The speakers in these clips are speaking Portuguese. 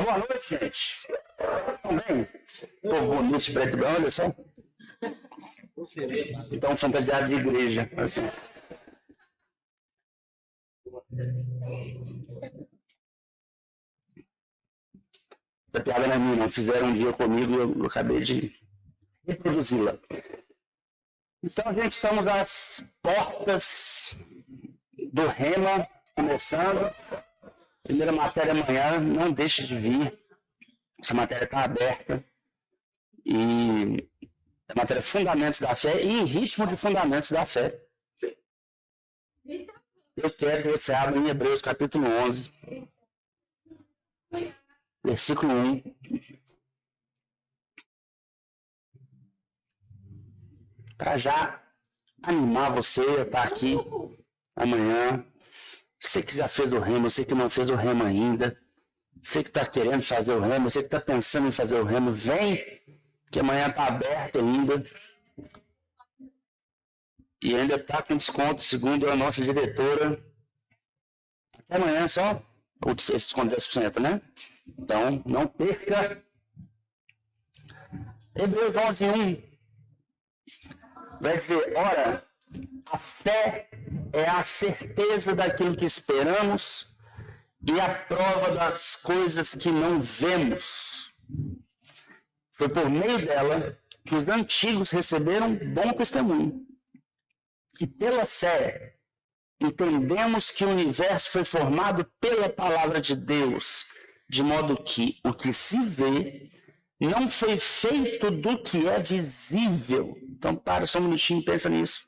Boa noite, gente. Tudo bem? Pô, bonito de preto e branco, olha só. Então, fantasiado de igreja. Assim. Essa piada não é minha, não. Fizeram um dia comigo e eu acabei de reproduzi-la. Então, gente, estamos às portas do Rema, começando. Primeira matéria amanhã, não deixe de vir. Essa matéria está aberta. E a matéria Fundamentos da Fé e em ritmo de Fundamentos da Fé. Eu quero que você abra em Hebreus capítulo 11, versículo 1. Para já animar você a estar aqui amanhã. Você que já fez o remo, você que não fez o remo ainda, você que está querendo fazer o remo, você que está pensando em fazer o remo, vem, que amanhã está aberto ainda. E ainda está com desconto, segundo a nossa diretora. Até amanhã só, esse desconto de 10%, né? Então, não perca. Hebreus 11, 1. Vai dizer, ora, a fé é a certeza daquilo que esperamos e a prova das coisas que não vemos. Foi por meio dela que os antigos receberam bom testemunho. E pela fé, entendemos que o universo foi formado pela palavra de Deus, de modo que o que se vê não foi feito do que é visível. Então, para só um minutinho e pensa nisso.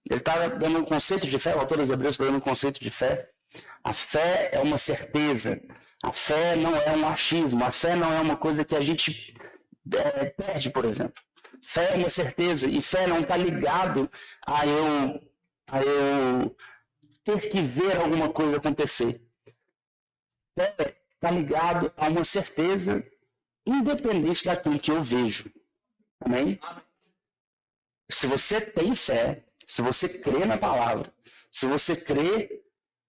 Ele está dando um conceito de fé, o autor dos Hebreus está dando um conceito de fé. A fé é uma certeza. A fé não é um achismo. A fé não é uma coisa que a gente perde, por exemplo. Fé é uma certeza. E fé não está ligado a eu ter que ver alguma coisa acontecer. Fé está ligado a uma certeza independente daquilo que eu vejo. Amém? Se você tem fé, se você crê na palavra, se você crê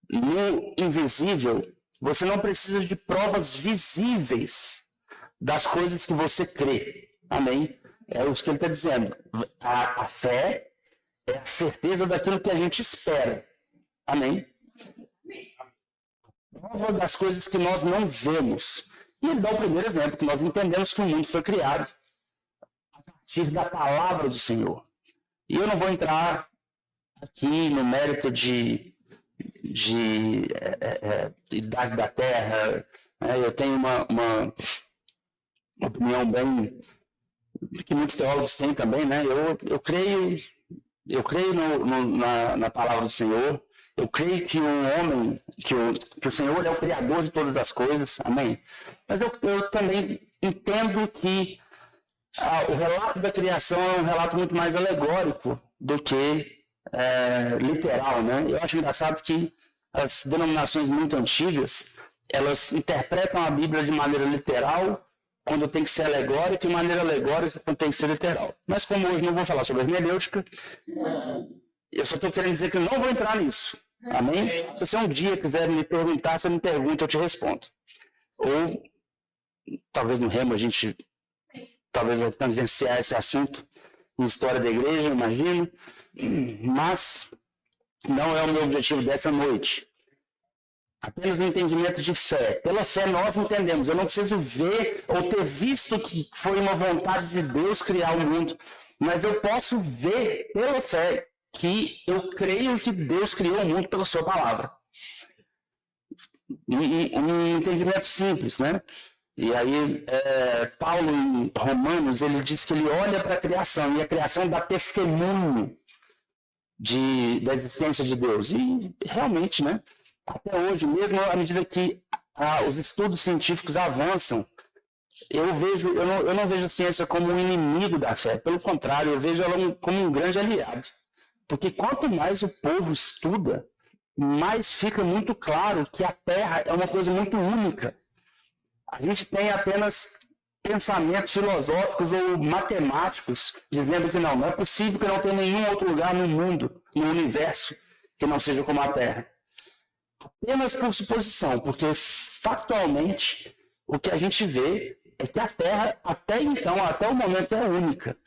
no invisível, você não precisa de provas visíveis das coisas que você crê. Amém? É o que ele está dizendo. A fé é a certeza daquilo que a gente espera. Amém? Prova das coisas que nós não vemos. E ele dá o primeiro exemplo, que nós entendemos que o mundo foi criado a partir da palavra do Senhor. E eu não vou entrar aqui no mérito de idade da Terra. Eu tenho uma opinião bem que muitos teólogos têm também, né? Eu creio na palavra do Senhor. Eu creio que que o Senhor é o Criador de todas as coisas. Amém? Mas eu também entendo que o relato da criação é um relato muito mais alegórico do que literal, né? Eu acho engraçado que as denominações muito antigas, elas interpretam a Bíblia de maneira literal quando tem que ser alegórica e de maneira alegórica quando tem que ser literal. Mas como hoje não vou falar sobre hermenêutica, eu só estou querendo dizer que eu não vou entrar nisso. Amém? Se você um dia quiser me perguntar, você me pergunta, eu te respondo. Ou, talvez no Remo a gente vai tangenciar esse assunto em história da igreja, imagino. Mas não é o meu objetivo dessa noite. Apenas no entendimento de fé. Pela fé nós entendemos. Eu não preciso ver ou ter visto que foi uma vontade de Deus criar o mundo. Mas eu posso ver pela fé que eu creio que Deus criou o mundo pela sua palavra. Um entendimento simples, né? E aí, Paulo, em Romanos, ele diz que ele olha para a criação, e a criação dá testemunho da existência de Deus. E realmente, né? Até hoje, mesmo à medida que os estudos científicos avançam, eu não vejo a ciência como um inimigo da fé. Pelo contrário, eu vejo ela como um grande aliado. Porque quanto mais o povo estuda, mais fica muito claro que a Terra é uma coisa muito única. A gente tem apenas pensamentos filosóficos ou matemáticos dizendo que não é possível que não tenha nenhum outro lugar no mundo, no universo, que não seja como a Terra. Apenas por suposição, porque factualmente o que a gente vê é que a Terra, até então, até o momento, é única.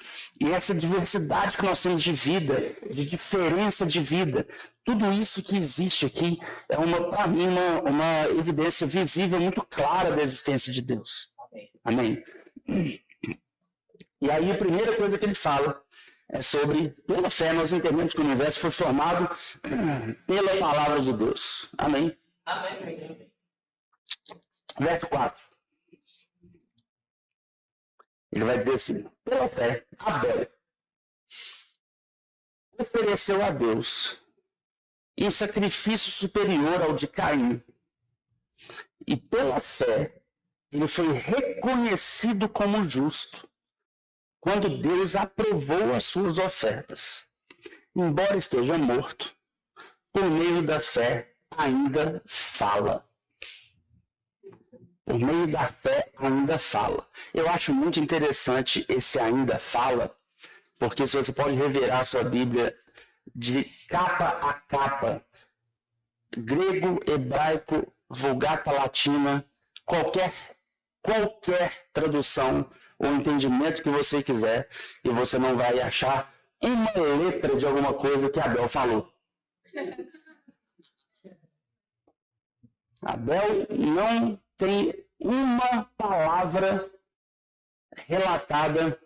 E essa diversidade que nós temos de vida, de diferença de vida, tudo isso que existe aqui é, para mim, uma evidência visível muito clara da existência de Deus. Amém? E aí a primeira coisa que ele fala é sobre, pela fé, nós entendemos que o universo foi formado pela palavra de Deus. Amém? Amém. Verso 4. Ele vai dizer assim: pela fé, Abel ofereceu a Deus em sacrifício superior ao de Caim. E pela fé, ele foi reconhecido como justo, quando Deus aprovou as suas ofertas. Embora esteja morto, por meio da fé ainda fala. Por meio da fé ainda fala. Eu acho muito interessante esse ainda fala, porque se você pode revirar a sua Bíblia de capa a capa, grego, hebraico, vulgata latina, qualquer tradução ou entendimento que você quiser, e você não vai achar uma letra de alguma coisa que Abel falou. Abel não tem uma palavra relatada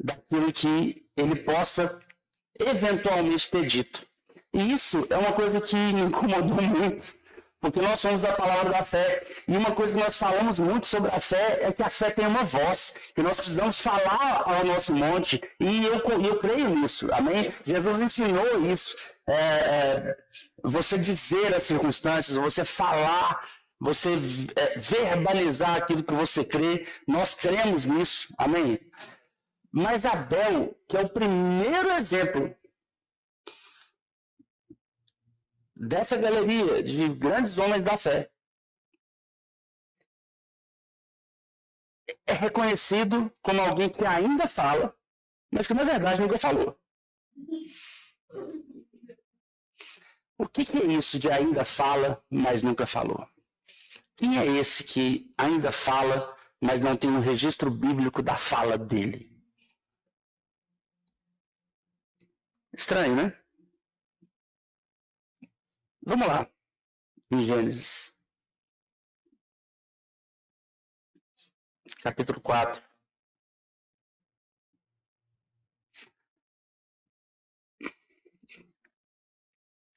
daquilo que ele possa eventualmente ter dito. E isso é uma coisa que me incomodou muito, porque nós somos a palavra da fé. E uma coisa que nós falamos muito sobre a fé é que a fé tem uma voz, que nós precisamos falar ao nosso monte. E eu creio nisso, amém? Jesus ensinou isso. Você dizer as circunstâncias, você falar, você verbalizar aquilo que você crê. Nós cremos nisso, amém? Mas Abel, que é o primeiro exemplo dessa galeria de grandes homens da fé, é reconhecido como alguém que ainda fala, mas que na verdade nunca falou. O que é isso de ainda fala, mas nunca falou? Quem é esse que ainda fala, mas não tem um registro bíblico da fala dele? Estranho, né? Vamos lá, em Gênesis, capítulo 4.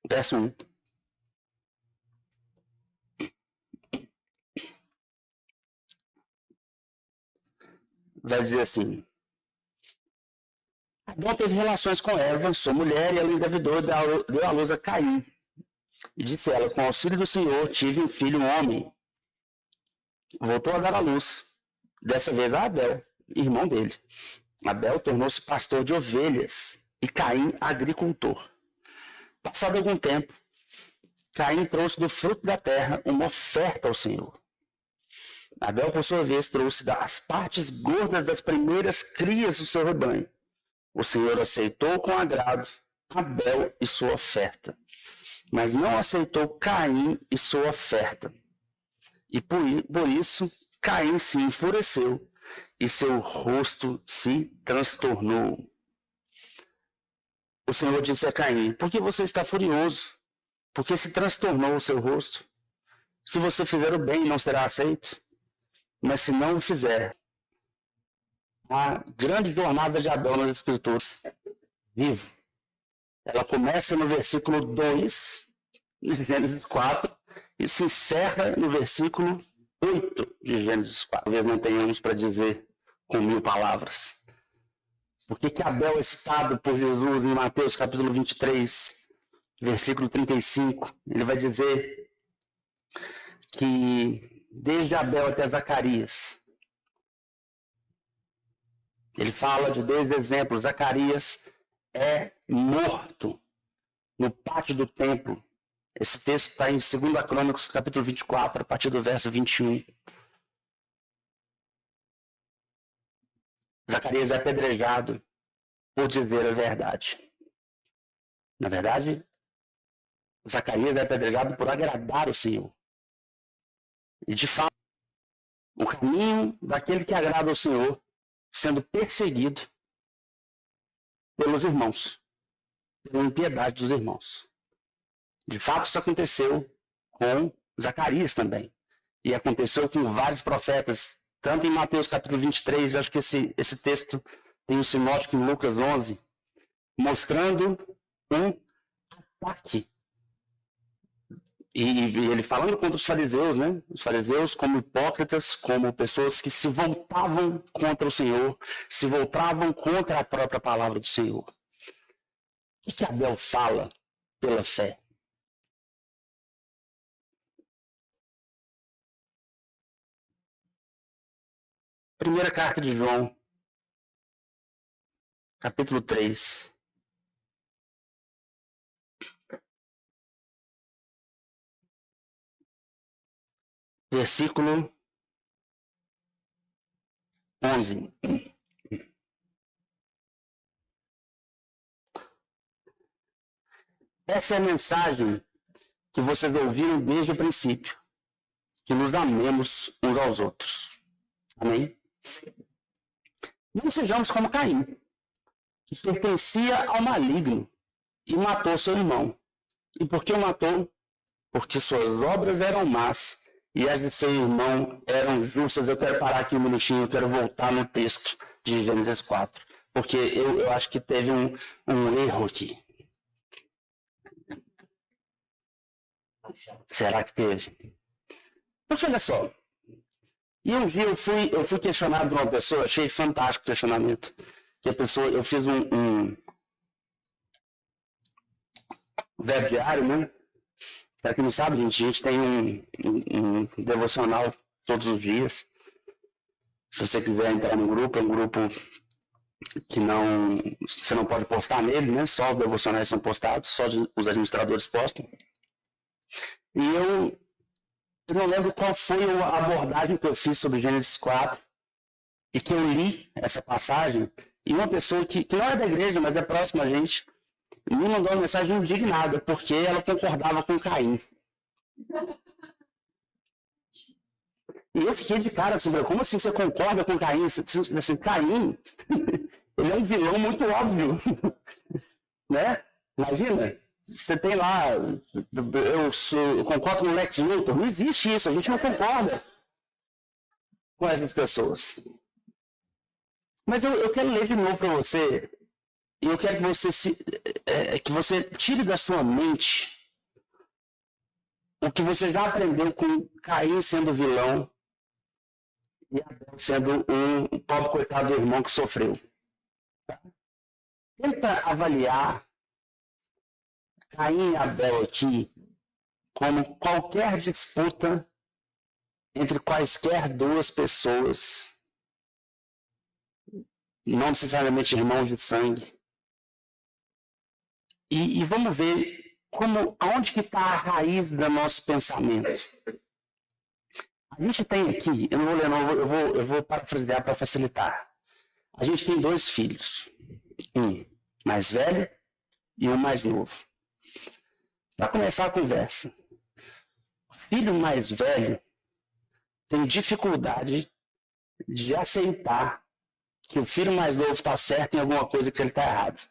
Verso 1. Vai dizer assim: Adão teve relações com Eva, sua mulher, e ela engravidou e deu à luz a Caim. E disse ela: com o auxílio do Senhor, tive um filho, um homem. Voltou a dar à luz, dessa vez a Abel, irmão dele. Abel tornou-se pastor de ovelhas e Caim agricultor. Passado algum tempo, Caim trouxe do fruto da terra uma oferta ao Senhor. Abel, por sua vez, trouxe das partes gordas das primeiras crias do seu rebanho. O Senhor aceitou com agrado Abel e sua oferta, mas não aceitou Caim e sua oferta. E por isso Caim se enfureceu e seu rosto se transtornou. O Senhor disse a Caim: por que você está furioso? Por que se transtornou o seu rosto? Se você fizer o bem, não será aceito. Mas se não o fizer, a grande jornada de Abel nas Escrituras, vivo. Ela começa no versículo 2, de Gênesis 4, e se encerra no versículo 8 de Gênesis 4. Talvez não tenhamos para dizer com 1000 palavras. Por que Abel é citado por Jesus em Mateus capítulo 23, versículo 35? Ele vai dizer que desde Abel até Zacarias, ele fala de 2 exemplos. Zacarias é morto no pátio do templo. Esse texto está em 2 Crônicas, capítulo 24, a partir do verso 21. Zacarias é apedrejado por dizer a verdade. Na verdade, Zacarias é apedrejado por agradar o Senhor. E de fato, O caminho daquele que agrada ao Senhor, sendo perseguido pelos irmãos, pela impiedade dos irmãos. De fato, isso aconteceu com Zacarias também. E aconteceu com vários profetas, tanto em Mateus capítulo 23, acho que esse texto tem um sinótico em Lucas 11, mostrando um ataque. E ele falando contra os fariseus, né? Os fariseus como hipócritas, como pessoas que se voltavam contra o Senhor, se voltavam contra a própria palavra do Senhor. O que Abel fala pela fé? Primeira carta de João, capítulo 3. Versículo 11. Essa é a mensagem que vocês ouviram desde o princípio, que nos amemos uns aos outros. Amém? Não sejamos como Caim, que pertencia ao maligno e matou seu irmão. E por que o matou? Porque suas obras eram más e as de seu irmão eram justas. Eu quero parar aqui um minutinho, eu quero voltar no texto de Gênesis 4, porque eu acho que teve um erro aqui. Será que teve? Porque olha só, e um dia eu fui questionado por uma pessoa, achei fantástico o questionamento, que a pessoa, eu fiz um verbo diário, né? Para quem não sabe, a gente tem um devocional todos os dias. Se você quiser entrar no grupo, é um grupo que você não pode postar nele, né? Só os devocionais são postados, só os administradores postam. E eu não lembro qual foi a abordagem que eu fiz sobre Gênesis 4, e que eu li essa passagem, e uma pessoa que não é da igreja, mas é próxima a gente, me mandou uma mensagem indignada, porque ela concordava com Caim. E eu fiquei de cara assim, como assim você concorda com Caim? Assim, Caim, ele é um vilão muito óbvio, né? Imagina, você tem lá, eu concordo com o Lex Luthor, não existe isso, a gente não concorda com essas pessoas. Mas eu quero ler de novo para você, e eu quero que você tire da sua mente o que você já aprendeu com Caim sendo vilão e Abel sendo um pobre coitado do irmão que sofreu. Tenta avaliar Caim e Abel aqui como qualquer disputa entre quaisquer duas pessoas, não necessariamente irmãos de sangue. E vamos ver aonde que está a raiz do nosso pensamento. A gente tem aqui, eu não vou ler não, eu vou parafrasear para facilitar. A gente tem 2 filhos, um mais velho e um mais novo. Para começar a conversa, o filho mais velho tem dificuldade de aceitar que o filho mais novo está certo em alguma coisa que ele está errado.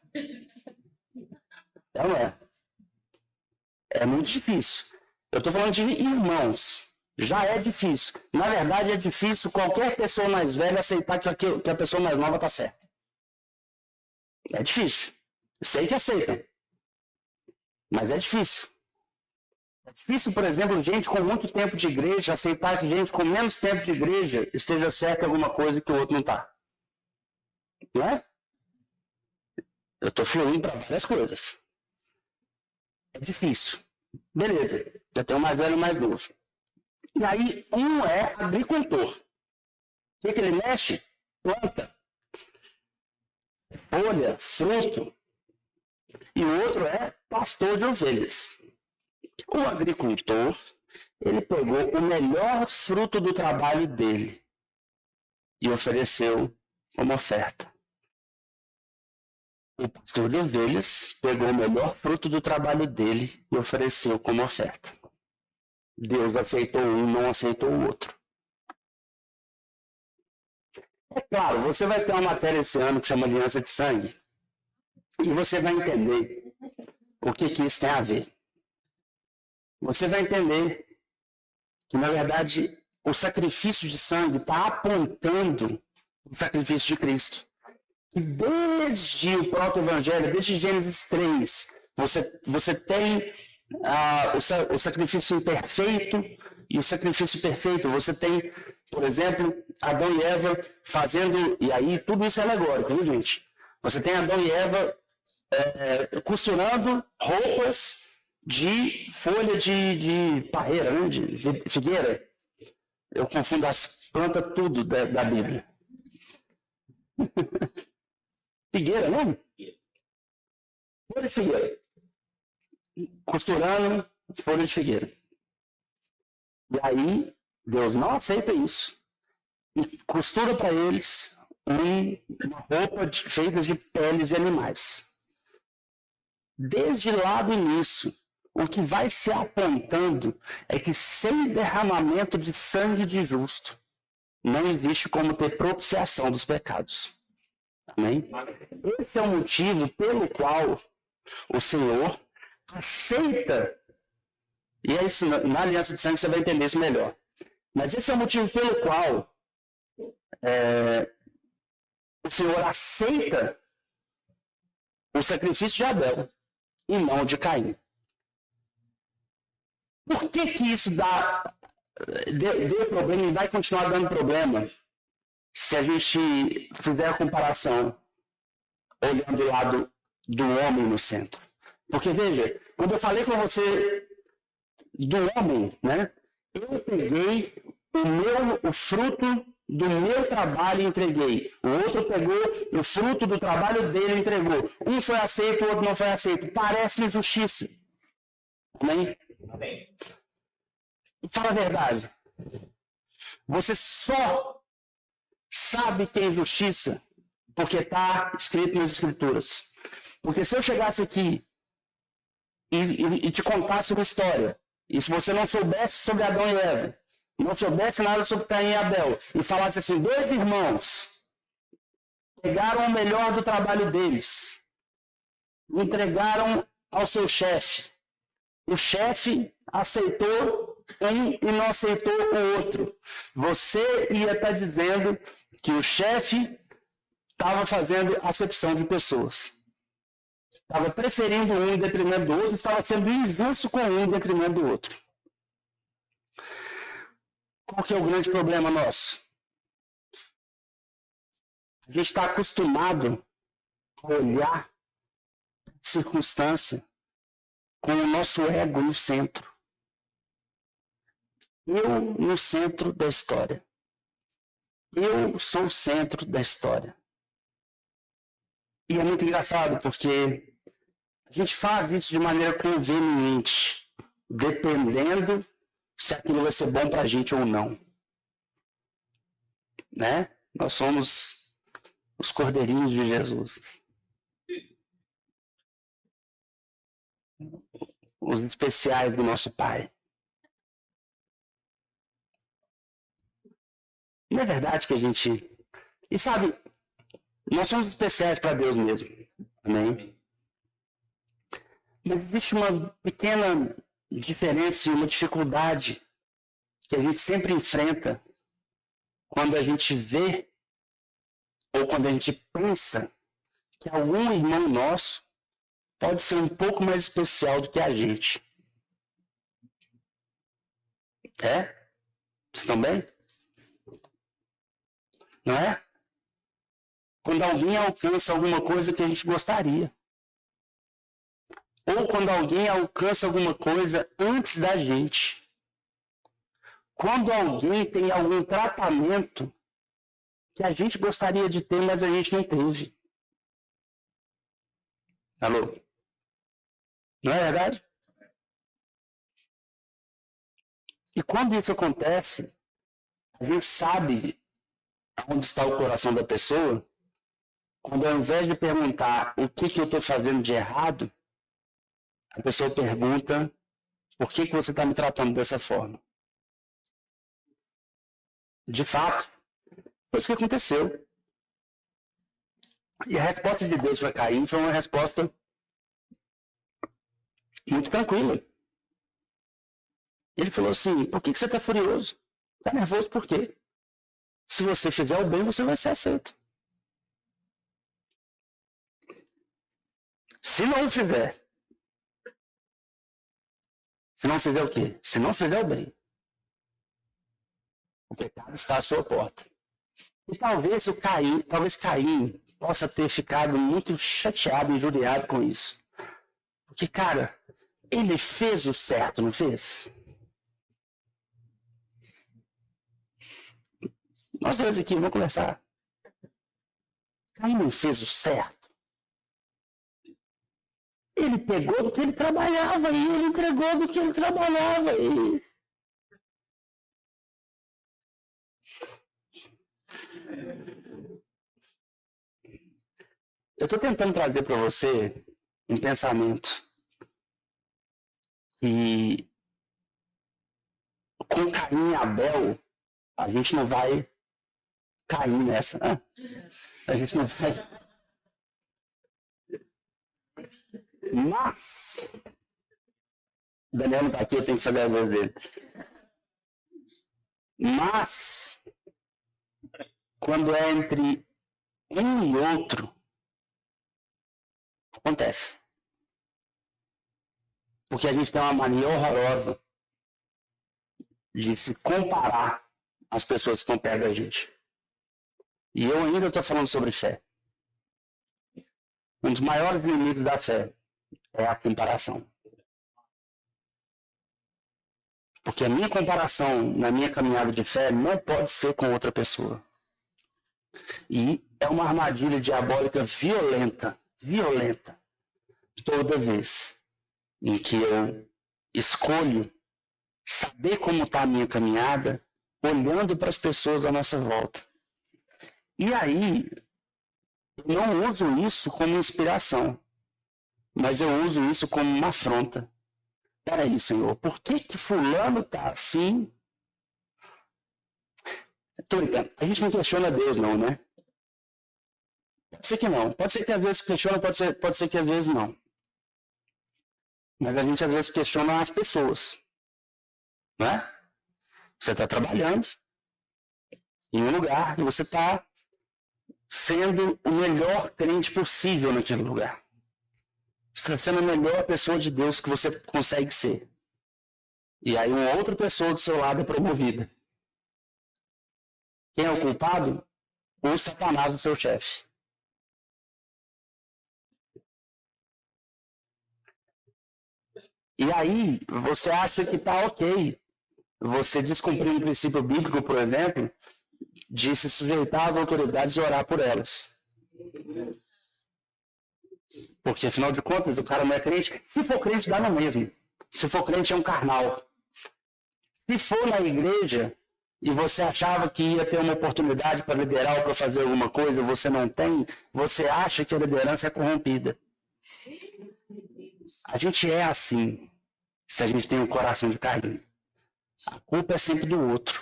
Não é. É muito difícil. Eu estou falando de irmãos. Já é difícil. Na verdade, é difícil qualquer pessoa mais velha aceitar que a pessoa mais nova está certa. É difícil. Sei que aceitam. Mas é difícil. É difícil, por exemplo, gente com muito tempo de igreja aceitar que gente com menos tempo de igreja esteja certa em alguma coisa que o outro não está. Não é? Eu estou fluindo para várias coisas. É difícil. Beleza. Eu tenho um mais velho e um mais novo. E aí, um é agricultor. O que ele mexe? Planta. Folha, fruto. E o outro é pastor de ovelhas. O agricultor, ele pegou o melhor fruto do trabalho dele e ofereceu como oferta. O pastor de ovelhas pegou o melhor fruto do trabalho dele e ofereceu como oferta. Deus aceitou um, não aceitou o outro. É claro, você vai ter uma matéria esse ano que chama Aliança de Sangue, e você vai entender o que isso tem a ver. Você vai entender que, na verdade, o sacrifício de sangue está apontando o sacrifício de Cristo. E desde o proto-evangelho, desde Gênesis 3, você tem o sacrifício imperfeito e o sacrifício perfeito. Você tem, por exemplo, Adão e Eva fazendo, e aí tudo isso é alegórico, viu, gente? Você tem Adão e Eva costurando roupas de folha de parreira, né? De figueira. Eu confundo as plantas tudo da Bíblia. Figueira, não? Folha de figueira. Costurando folha de figueira. E aí, Deus não aceita isso. E costura para eles uma roupa feita de pele de animais. Desde lá do início, o que vai se apontando é que sem derramamento de sangue de justo, não existe como ter propiciação dos pecados. Amém? Esse é o motivo pelo qual o Senhor aceita, e é isso, na aliança de sangue você vai entender isso melhor, mas esse é o motivo pelo qual o Senhor aceita o sacrifício de Abel e não de Caim. Por que isso deu problema e vai continuar dando problema se a gente fizer a comparação olhando o lado do homem no centro? Porque, veja, quando eu falei com você do homem, né, eu peguei o fruto do meu trabalho e entreguei. O outro pegou o fruto do trabalho dele e entregou. Um foi aceito, o outro não foi aceito. Parece injustiça. Amém? Amém. Fala a verdade. Você só sabe que é injustiça porque está escrito nas Escrituras. Porque se eu chegasse aqui e te contasse uma história, e se você não soubesse sobre Adão e Eva, não soubesse nada sobre Caim e Abel, e falasse assim, 2 irmãos pegaram o melhor do trabalho deles, entregaram ao seu chefe. O chefe aceitou um e não aceitou o outro. Você ia estar dizendo que o chefe estava fazendo acepção de pessoas. Estava preferindo um em detrimento do outro, estava sendo injusto com um em detrimento do outro. Qual que é o grande problema nosso? A gente está acostumado a olhar a circunstância com o nosso ego no centro. Eu no centro da história. Eu sou o centro da história. E é muito engraçado porque a gente faz isso de maneira conveniente, dependendo se aquilo vai ser bom para a gente ou não. Né? Nós somos os cordeirinhos de Jesus. Os especiais do nosso Pai. Não é verdade que a gente... E sabe, nós somos especiais para Deus mesmo. Amém? Mas existe uma pequena diferença e uma dificuldade que a gente sempre enfrenta quando a gente vê ou quando a gente pensa que algum irmão nosso pode ser um pouco mais especial do que a gente. É? Estão bem? Não é? Quando alguém alcança alguma coisa que a gente gostaria. Ou quando alguém alcança alguma coisa antes da gente. Quando alguém tem algum tratamento que a gente gostaria de ter, mas a gente não teve. Alô? Não é verdade? E quando isso acontece, a gente sabe onde está o coração da pessoa, quando ao invés de perguntar o que eu estou fazendo de errado, a pessoa pergunta por que você está me tratando dessa forma. De fato, Foi isso que aconteceu. E a resposta de Deus para Caim foi uma resposta muito tranquila. Ele falou assim, por que você está furioso? Está nervoso por quê? Se você fizer o bem, você vai ser aceito. Se não fizer o quê? Se não fizer o bem, o pecado está à sua porta. E talvez Caim possa ter ficado muito chateado, injuriado com isso. Porque, cara, ele fez o certo, não fez? Nós dois aqui, vamos conversar. Caim não fez o certo. Ele pegou do que ele trabalhava e ele entregou do que ele trabalhava. Eu estou tentando trazer para você um pensamento que com Caim e Abel a gente não vai cair nessa, né? A gente não vai. Mas o Daniel não está aqui, eu tenho que fazer as vezes dele. Mas quando é entre um e outro, acontece. Porque a gente tem uma mania horrorosa de se comparar às pessoas que estão perto da gente. E eu ainda estou falando sobre fé. Um dos maiores inimigos da fé é a comparação. Porque a minha comparação na minha caminhada de fé não pode ser com outra pessoa. E é uma armadilha diabólica violenta, toda vez em que eu escolho saber como está a minha caminhada, olhando para as pessoas à nossa volta. E aí, eu não uso isso como inspiração, mas eu uso isso como uma afronta. Peraí, Senhor, por que fulano está assim? Tô brincando. A gente não questiona Deus, não, né? Pode ser que não. Pode ser que às vezes questiona, pode ser que às vezes não. Mas a gente às vezes questiona as pessoas. Não é? Você está trabalhando em um lugar e você está sendo o melhor crente possível naquele lugar. Você está sendo a melhor pessoa de Deus que você consegue ser. E aí uma outra pessoa do seu lado é promovida. Quem é o culpado? O Satanás do seu chefe. E aí você acha que está ok. Você descumprir um princípio bíblico, por exemplo, de se sujeitar às autoridades e orar por elas. Porque, afinal de contas, o cara não é crente. Se for crente, dá no mesmo. Se for crente, é um carnal. Se for na igreja e você achava que ia ter uma oportunidade para liderar ou para fazer alguma coisa, você não tem, você acha que a liderança é corrompida. A gente é assim, se a gente tem um coração de carne. A culpa é sempre do outro.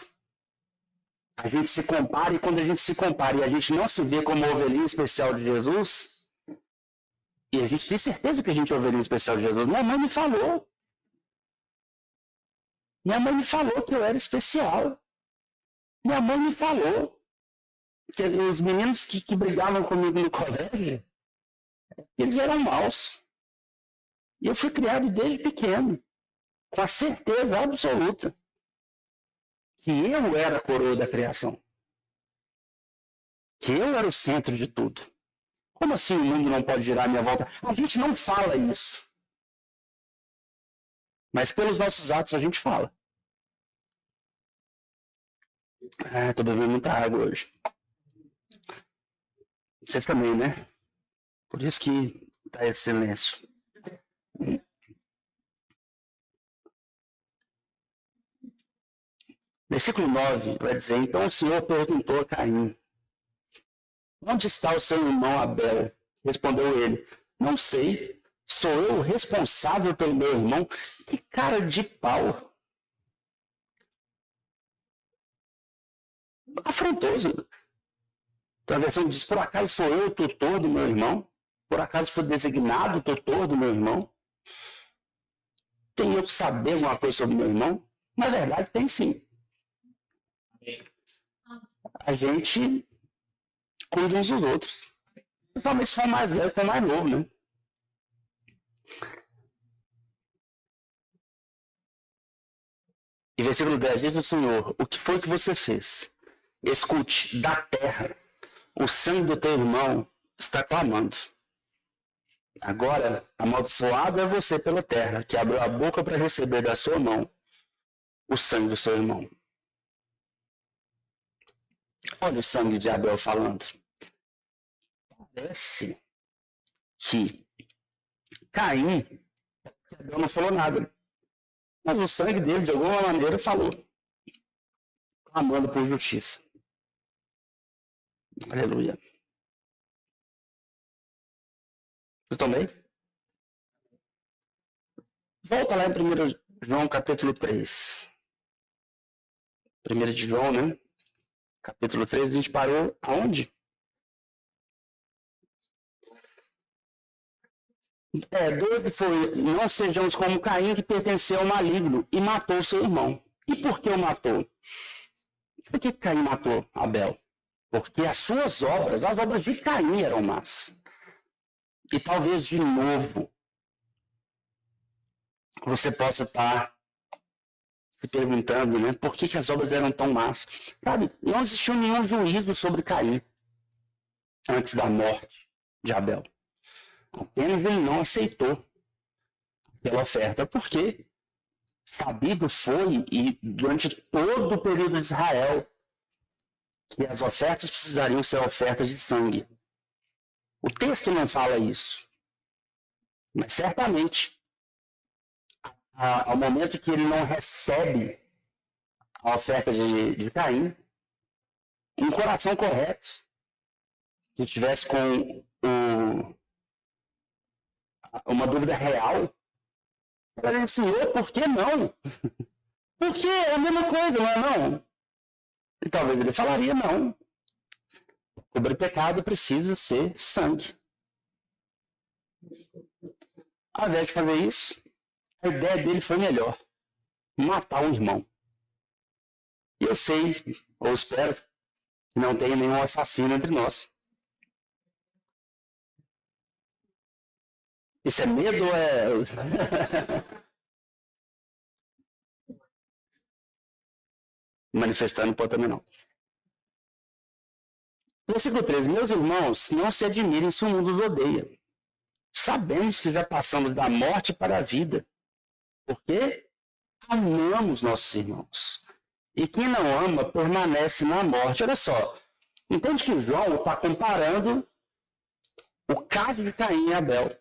A gente se compara, e quando a gente se compara e a gente não se vê como ovelhinha especial de Jesus, e a gente tem certeza que a gente é ovelhinha especial de Jesus. Minha mãe me falou. Minha mãe me falou que eu era especial. Minha mãe me falou que os meninos que brigavam comigo no colégio, eles eram maus. E eu fui criado desde pequeno, com a certeza absoluta que eu era a coroa da criação. Que eu era o centro de tudo. Como assim o mundo não pode girar à minha volta? A gente não fala isso. Mas pelos nossos atos a gente fala. Tô bebendo muita água hoje. Vocês também, né? Por isso que tá esse silêncio. Versículo 9 vai dizer: então o Senhor perguntou a Caim: onde está o seu irmão Abel? Respondeu ele: não sei, sou eu o responsável pelo meu irmão? Que cara de pau! Afrontoso. Então a versão diz, por acaso sou eu o tutor do meu irmão? Por acaso foi designado o tutor do meu irmão? Tenho eu que saber alguma coisa sobre meu irmão? Na verdade, tem sim. A gente cuida uns dos outros. Principalmente se for mais velho, for mais novo, né? E versículo 10 diz o Senhor, o que foi que você fez? Escute, da terra, o sangue do teu irmão está clamando. Agora, amaldiçoado é você pela terra, que abriu a boca para receber da sua mão o sangue do seu irmão. Olha o sangue de Abel falando. Parece que Caim, Abel não falou nada, mas o sangue dele, de alguma maneira, falou, clamando por justiça. Aleluia. Vocês estão bem? Volta lá em 1 João capítulo 3. 1 de João, né? Capítulo 3, a gente parou aonde? 12 foi, não sejamos como Caim, que pertenceu ao maligno e matou seu irmão. E por que o matou? Por que Caim matou Abel? Porque as suas obras, as obras de Caim eram más. E talvez de novo você possa estar se perguntando, né, por que as obras eram tão más. Sabe, não existiu nenhum juízo sobre Caim antes da morte de Abel. Apenas ele não aceitou aquela oferta, porque sabido foi, e durante todo o período de Israel, que as ofertas precisariam ser ofertas de sangue. O texto não fala isso, mas certamente, ao momento que ele não recebe a oferta de Caim, um coração correto, que estivesse com uma dúvida real, falaria assim, por que não? Porque é a mesma coisa, não é não? E talvez ele falaria não. Cobrir pecado precisa ser sangue. Ao invés de fazer isso, a ideia dele foi melhor. Matar um irmão. E eu sei, ou espero, que não tenha nenhum assassino entre nós. Isso é medo ou é... Manifestando pode também não. Versículo 13. Meus irmãos, não se admirem se o mundo os odeia. Sabemos que já passamos da morte para a vida. Porque amamos nossos irmãos. E quem não ama permanece na morte. Olha só. Entende que João está comparando o caso de Caim e Abel.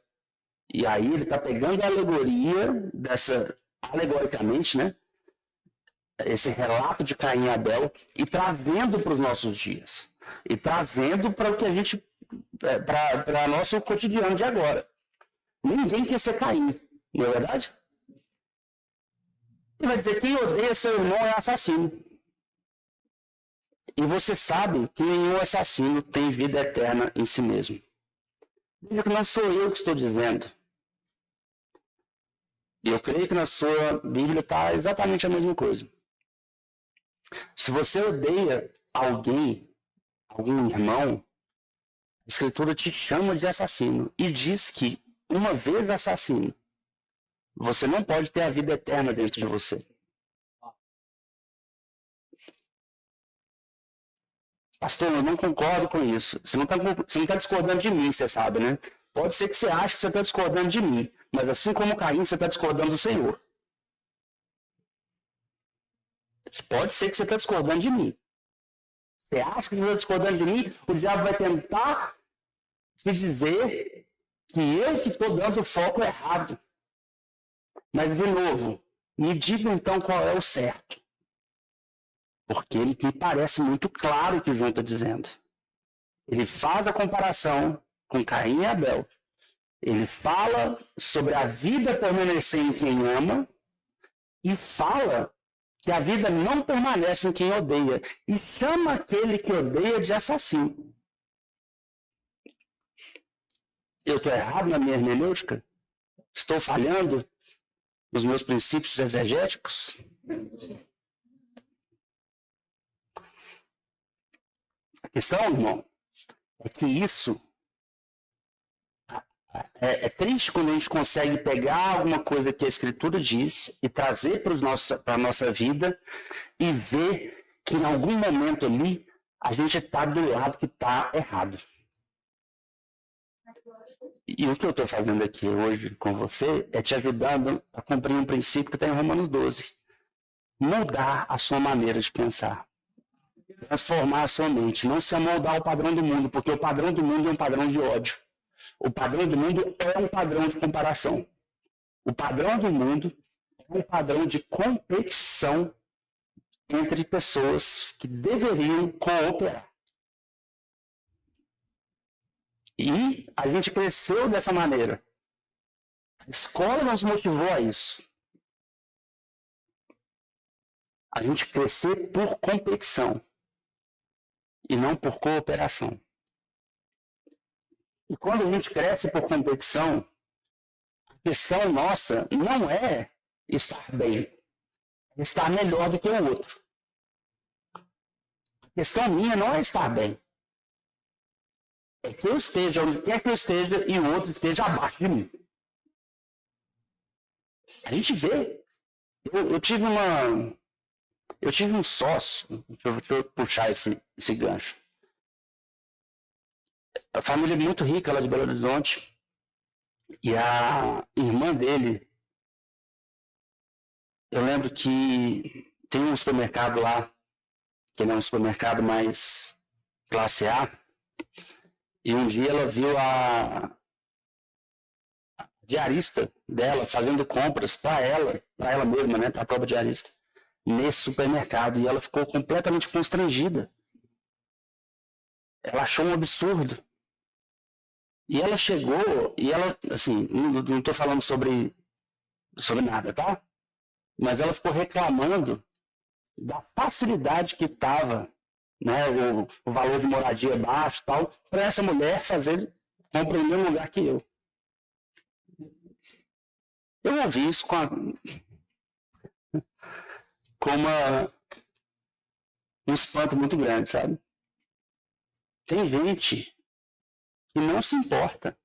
E aí ele está pegando a alegoria alegoricamente, né? Esse relato de Caim e Abel e trazendo para os nossos dias. E trazendo para o que a gente, para nosso cotidiano de agora. Ninguém quer ser Caim, não é verdade? E vai dizer, quem odeia seu irmão é assassino. E você sabe que nenhum assassino tem vida eterna em si mesmo. Veja que não sou eu que estou dizendo. E eu creio que na sua Bíblia está exatamente a mesma coisa. Se você odeia alguém, algum irmão, a Escritura te chama de assassino e diz que, uma vez assassino, você não pode ter a vida eterna dentro de você. Pastor, eu não concordo com isso. Você não está discordando de mim, você sabe, né? Pode ser que você ache que você está discordando de mim, mas assim como Caim, você está discordando do Senhor. Pode ser que você está discordando de mim. Você acha que você está discordando de mim? O diabo vai tentar te dizer que eu que estou dando o foco errado. Mas, de novo, me diga então qual é o certo. Porque me parece muito claro o que o João está dizendo. Ele faz a comparação com Caim e Abel. Ele fala sobre a vida permanecer em quem ama e fala que a vida não permanece em quem odeia. E chama aquele que odeia de assassino. Eu estou errado na minha hermenêutica? Estou falhando nos meus princípios exegéticos? A questão, irmão, é que isso é triste quando a gente consegue pegar alguma coisa que a Escritura diz e trazer para a nossa vida e ver que em algum momento ali a gente está do lado que está errado. E o que eu estou fazendo aqui hoje com você é te ajudando a cumprir um princípio que está em Romanos 12. Mudar a sua maneira de pensar. Transformar a sua mente. Não se amoldar ao padrão do mundo, porque o padrão do mundo é um padrão de ódio. O padrão do mundo é um padrão de comparação. O padrão do mundo é um padrão de competição entre pessoas que deveriam cooperar. E a gente cresceu dessa maneira. A escola nos motivou a isso. A gente crescer por competição e não por cooperação. E quando a gente cresce por competição, a questão nossa não é estar bem, é estar melhor do que o outro. A questão minha não é estar bem. É que eu esteja onde quer que eu esteja e o outro esteja abaixo de mim. A gente vê. Eu tive um sócio, deixa eu puxar esse gancho. A família é muito rica lá de Belo Horizonte. E a irmã dele, eu lembro que tem um supermercado lá, que ele é um supermercado mais classe A, e um dia ela viu a diarista dela fazendo compras para ela mesma, né, para a própria diarista, nesse supermercado, e ela ficou completamente constrangida. Ela achou um absurdo. E ela chegou, e ela, assim, não estou falando sobre nada, tá? Mas ela ficou reclamando da facilidade que estava, né, o valor de moradia baixo e tal, para essa mulher fazer compra no mesmo lugar que eu. Eu ouvi isso com um espanto muito grande, sabe? Tem gente que não se importa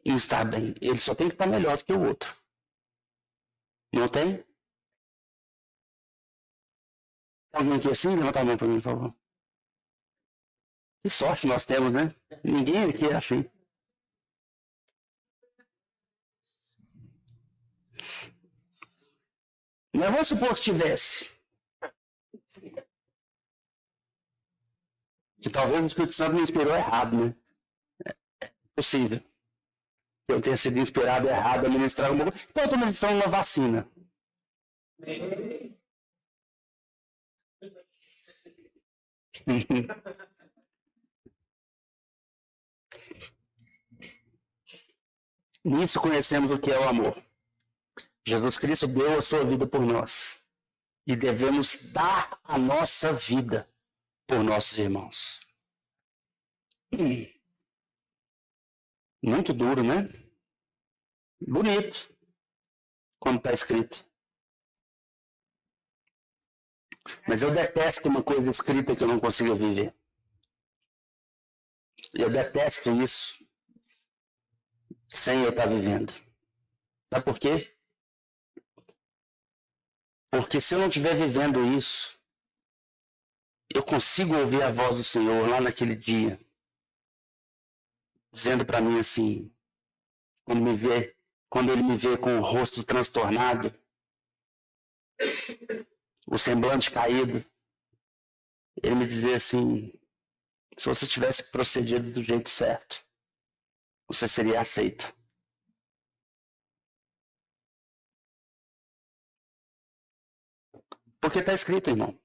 em estar bem. Ele só tem que estar melhor do que o outro. Não tem? Alguém aqui assim? Levanta a mão para mim, por favor. Que sorte nós temos, né? Ninguém aqui é assim. Mas vamos supor que tivesse. Que talvez o Espírito Santo me inspirou errado, né? É possível. Eu tenha sido inspirado errado a ministrar uma coisa. Então eu estou ministrando uma vacina. Nisso conhecemos o que é o amor. Jesus Cristo deu a sua vida por nós. E devemos dar a nossa vida por nossos irmãos. Muito duro, né? Bonito, quando está escrito. Mas eu detesto uma coisa escrita que eu não consiga viver. Eu detesto isso sem eu estar vivendo. Sabe por quê? Porque se eu não estiver vivendo isso, eu consigo ouvir a voz do Senhor lá naquele dia, dizendo para mim assim, quando ele me vê com o rosto transtornado, o semblante caído, ele me dizer assim, se você tivesse procedido do jeito certo, você seria aceito. Porque está escrito, irmão.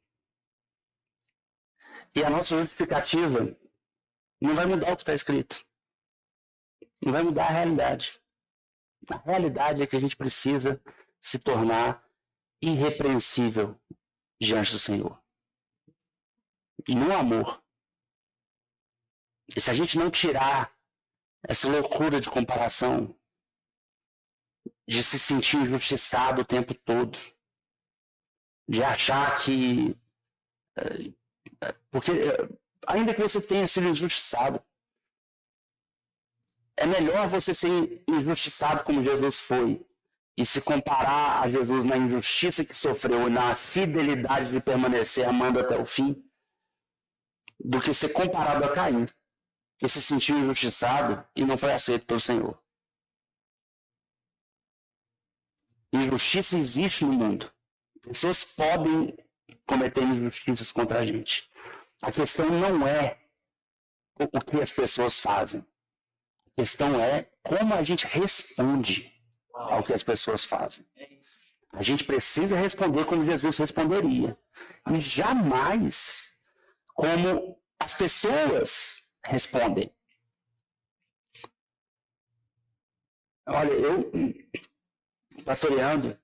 E a nossa justificativa não vai mudar o que está escrito. Não vai mudar a realidade. A realidade é que a gente precisa se tornar irrepreensível diante do Senhor. E no amor. E se a gente não tirar essa loucura de comparação, de se sentir injustiçado o tempo todo, de achar que... Porque, ainda que você tenha sido injustiçado, é melhor você ser injustiçado como Jesus foi e se comparar a Jesus na injustiça que sofreu e na fidelidade de permanecer amando até o fim, do que ser comparado a Caim, que se sentiu injustiçado e não foi aceito pelo Senhor. Injustiça existe no mundo. Pessoas podem cometer injustiças contra a gente. A questão não é o que as pessoas fazem. A questão é como a gente responde ao que as pessoas fazem. A gente precisa responder como Jesus responderia. E jamais como as pessoas respondem. Olha, eu, pastoreando,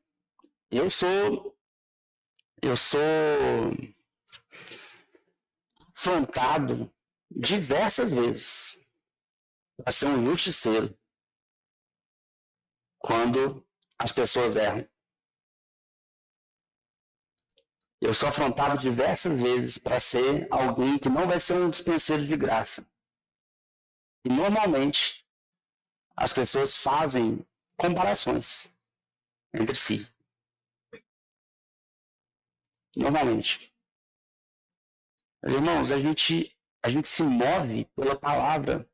eu sou afrontado diversas vezes para ser um justiceiro quando as pessoas erram. Eu sou afrontado diversas vezes para ser alguém que não vai ser um dispenseiro de graça. E normalmente as pessoas fazem comparações entre si. Normalmente. Mas, irmãos, a gente se move pela palavra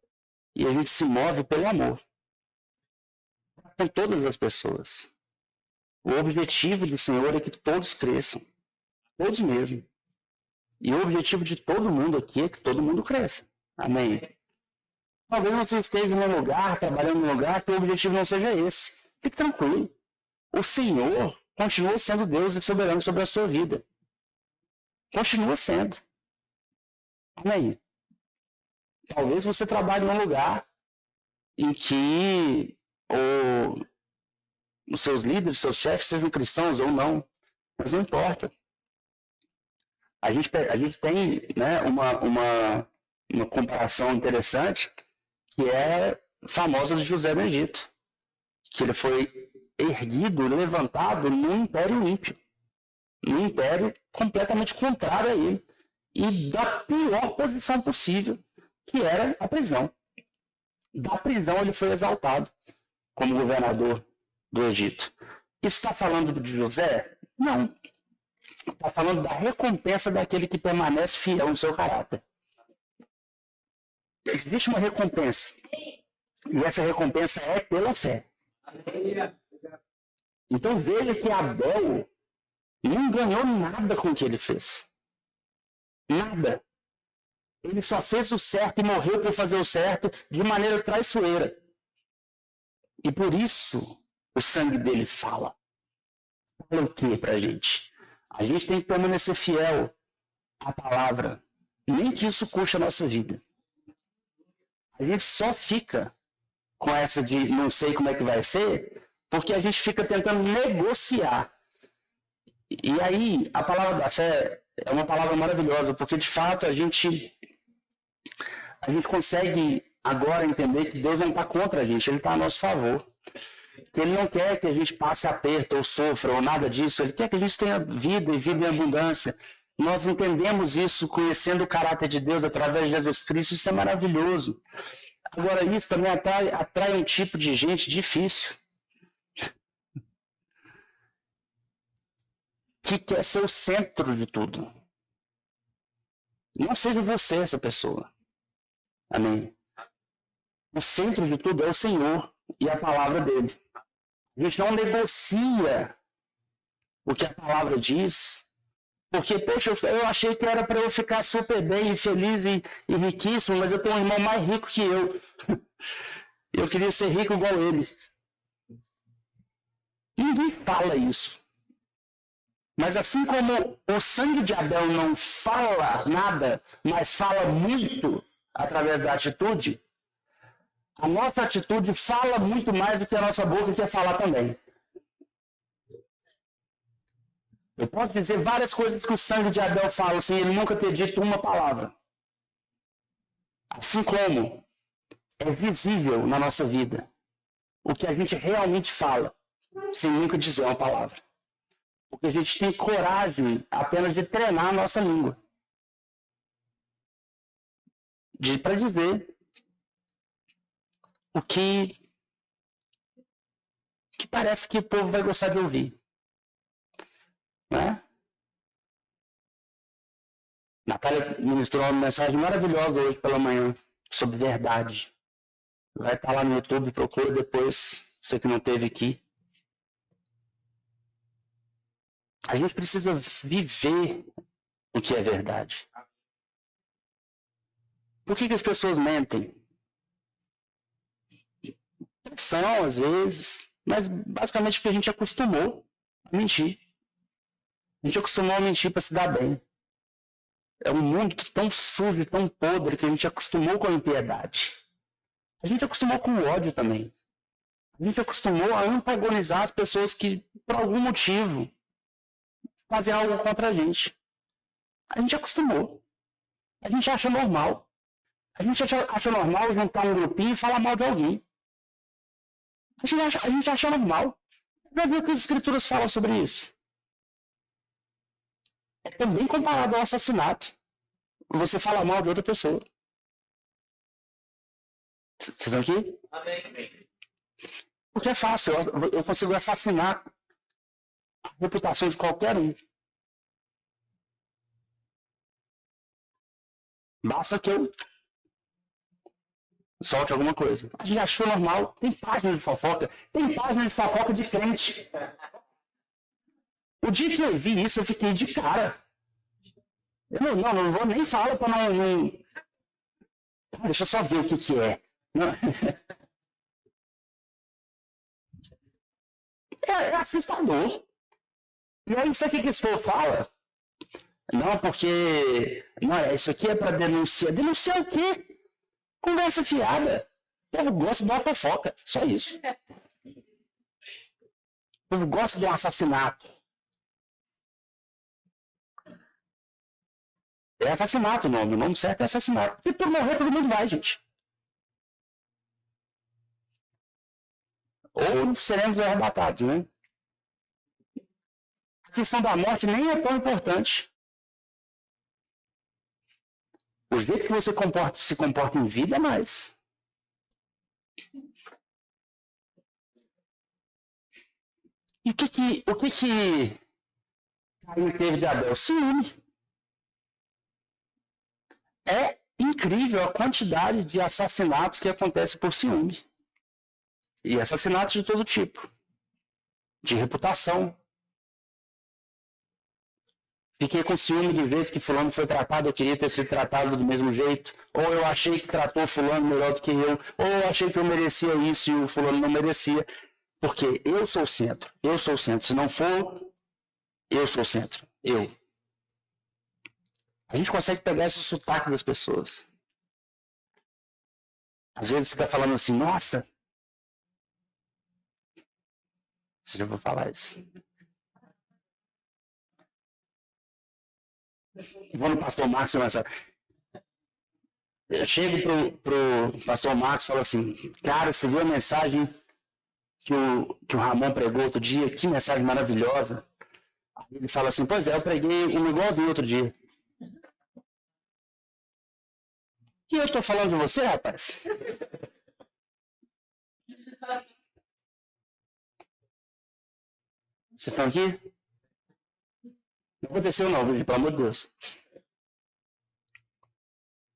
e a gente se move pelo amor. Com todas as pessoas. O objetivo do Senhor é que todos cresçam. Todos mesmo. E o objetivo de todo mundo aqui é que todo mundo cresça. Amém? Talvez você esteja num lugar, trabalhando num lugar, que o objetivo não seja esse. Fique tranquilo. O Senhor continua sendo Deus e soberano sobre a sua vida. Continua sendo. Amém? Talvez você trabalhe num lugar em que os seus líderes, seus chefes sejam cristãos ou não. Mas não importa. A gente tem, né, uma comparação interessante que é famosa de José do Egito. Que ele foi erguido, levantado num império ímpio. Num império completamente contrário a ele. E da pior posição possível, que era a prisão. Da prisão ele foi exaltado como governador do Egito. Isso está falando de José? Não. Está falando da recompensa daquele que permanece fiel no seu caráter. Existe uma recompensa. E essa recompensa é pela fé. Então veja que Abel não ganhou nada com o que ele fez. Nada. Ele só fez o certo e morreu por fazer o certo de maneira traiçoeira. E por isso o sangue dele fala. Fala o que pra gente? A gente tem que permanecer fiel à palavra. Nem que isso custe a nossa vida. A gente só fica com essa de não sei como é que vai ser, porque a gente fica tentando negociar. E aí, a palavra da fé é uma palavra maravilhosa, porque de fato a gente consegue agora entender que Deus não está contra a gente, Ele está a nosso favor. Que Ele não quer que a gente passe aperto ou sofra ou nada disso, Ele quer que a gente tenha vida e vida em abundância. Nós entendemos isso conhecendo o caráter de Deus através de Jesus Cristo, isso é maravilhoso. Agora, isso também atrai um tipo de gente difícil, que quer ser o centro de tudo. Não seja você essa pessoa. Amém? O centro de tudo é o Senhor e a palavra dele. A gente não negocia o que a palavra diz, porque, poxa, eu achei que era para eu ficar super bem, feliz e riquíssimo, mas eu tenho um irmão mais rico que eu. Eu queria ser rico igual ele. Ninguém fala isso. Mas assim como o sangue de Abel não fala nada, mas fala muito através da atitude, a nossa atitude fala muito mais do que a nossa boca quer falar também. Eu posso dizer várias coisas que o sangue de Abel fala sem ele nunca ter dito uma palavra. Assim como é visível na nossa vida o que a gente realmente fala, sem nunca dizer uma palavra. Porque a gente tem coragem apenas de treinar a nossa língua. Para dizer o que parece que o povo vai gostar de ouvir. Né? Natália ministrou uma mensagem maravilhosa hoje pela manhã sobre verdade. Vai estar lá no YouTube, procura depois, você que não esteve aqui. A gente precisa viver o que é verdade. Por que as pessoas mentem? São, às vezes, mas basicamente porque a gente acostumou a mentir. A gente acostumou a mentir para se dar bem. É um mundo tão sujo, tão podre, que a gente acostumou com a impiedade. A gente acostumou com o ódio também. A gente acostumou a antagonizar as pessoas que, por algum motivo, fazem algo contra a gente. A gente acostumou. A gente acha normal. A gente acha normal juntar um grupinho e falar mal de alguém. A gente acha normal. Vai ver o que as escrituras falam sobre isso. É também comparado ao assassinato. Você fala mal de outra pessoa. Vocês estão aqui? Amém. Porque é fácil. Eu consigo assassinar a reputação de qualquer um. Basta que eu solte alguma coisa. A gente achou normal. Tem página de fofoca. Tem página de fofoca de crente. O dia que eu vi isso, eu fiquei de cara. Eu não vou nem falar para não... Deixa eu só ver o que é. Não. É assustador. E aí, isso aqui que esse povo fala? Não, porque... Não, isso aqui é para denunciar. Denunciar o quê? Conversa fiada. O povo gosta de uma fofoca. Só isso. O povo gosta de um assassinato. É assassinato o nome certo é assassinato. E por morrer todo mundo vai, gente. Ou seremos arrebatados, né? A questão da morte nem é tão importante. O jeito que você se comporta em vida é mais. E o que Caim teve de Abel? Ciúme. É incrível a quantidade de assassinatos que acontecem por ciúme. E assassinatos de todo tipo. De reputação. Fiquei com ciúme de vezes que fulano foi tratado, eu queria ter sido tratado do mesmo jeito. Ou eu achei que tratou fulano melhor do que eu. Ou eu achei que eu merecia isso e o fulano não merecia. Porque eu sou o centro. Eu sou o centro. Se não for, eu sou o centro. Eu. A gente consegue pegar esse sotaque das pessoas. Às vezes você está falando assim, nossa. Você já vai falar isso. Vou no pastor Marcos, eu chego pro pastor Marcos e falo assim, cara, você viu a mensagem que o Ramon pregou outro dia? Que mensagem maravilhosa. Ele fala assim, pois é, eu preguei um igualzinho outro dia. E eu tô falando de você, rapaz? Vocês estão aqui? Não aconteceu não, viu? Pelo amor de Deus.